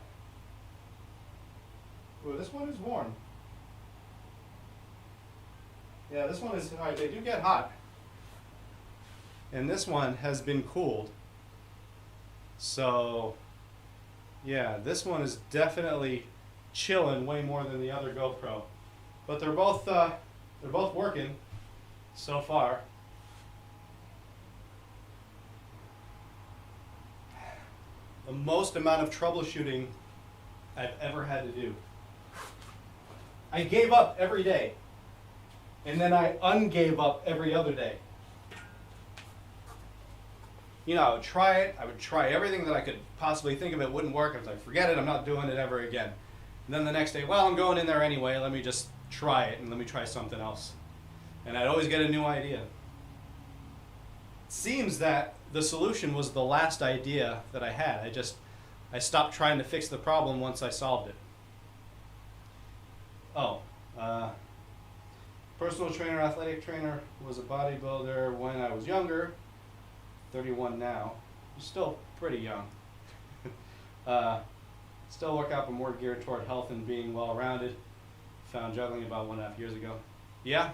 Ooh, this one is warm. Yeah, this one is, all right, they do get hot. And this one has been cooled. So Yeah, this one is definitely chilling way more than the other GoPro, but they're both working so far. The most amount of troubleshooting I've ever had to do. I gave up every day, and then I ungave up every other day. You know, I would try it. I would try everything that I could possibly think of. It wouldn't work. I was like, forget it. I'm not doing it ever again. And then the next day, well, I'm going in there anyway. Let me just try it, and let me try something else. And I'd always get a new idea. It seems that the solution was the last idea that I had. I stopped trying to fix the problem once I solved it. Oh, personal trainer, athletic trainer, was a bodybuilder when I was younger. 31 now. I'm still pretty young. Still work out, but more geared toward health and being well-rounded. Found juggling about 1.5 years ago. Yeah,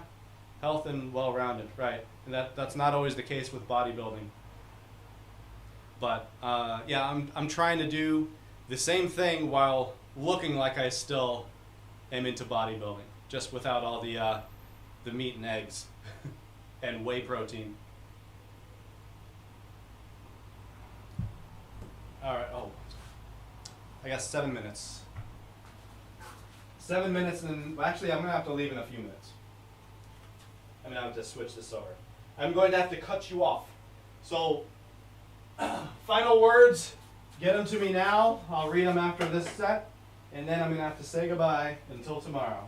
health and well-rounded, right. And that's not always the case with bodybuilding. But yeah, I'm trying to do the same thing while looking like I still am into bodybuilding, just without all the meat and eggs and whey protein. All right. Oh, I got 7 minutes. 7 minutes, and actually, I'm gonna have to leave in a few minutes. I'm gonna have to switch this over. I'm going to have to cut you off. So, final words. Get them to me now. I'll read them after this set, and then I'm gonna have to say goodbye until tomorrow.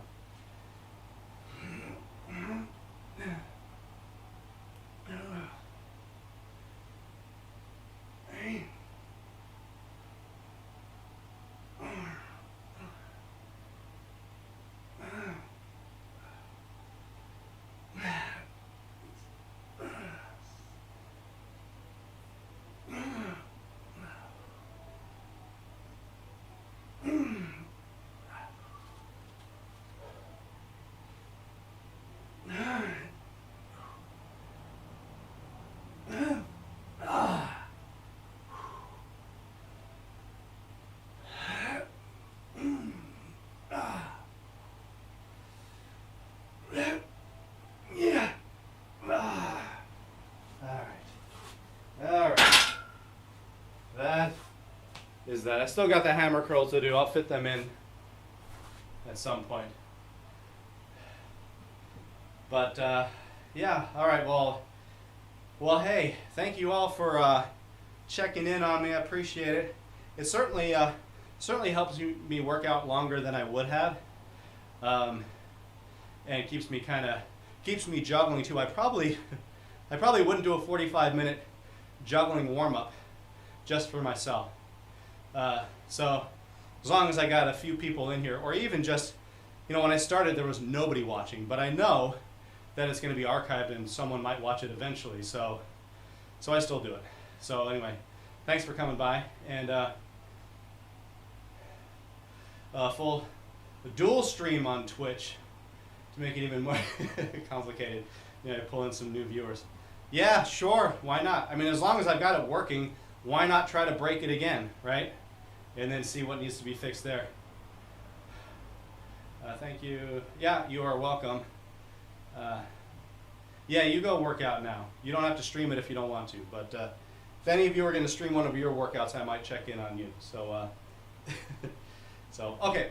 Is that I still got the hammer curls to do. I'll fit them in at some point. But yeah, all right. Well, hey, thank you all for checking in on me. I appreciate it. It certainly helps me work out longer than I would have, and it keeps me juggling too. I probably wouldn't do a 45-minute juggling warm up just for myself. So as long as I got a few people in here, or even just, when I started there was nobody watching, but I know that it's going to be archived and someone might watch it eventually, so I still do it. So anyway, thanks for coming by, and full dual stream on Twitch to make it even more complicated. Pull in some new viewers. Yeah, sure, why not? I mean, as long as I've got it working, why not try to break it again, right? And then see what needs to be fixed there. Thank you. Yeah, you are welcome. Yeah, you go work out now. You don't have to stream it if you don't want to, but if any of you are going to stream one of your workouts, I might check in on you. So, so okay,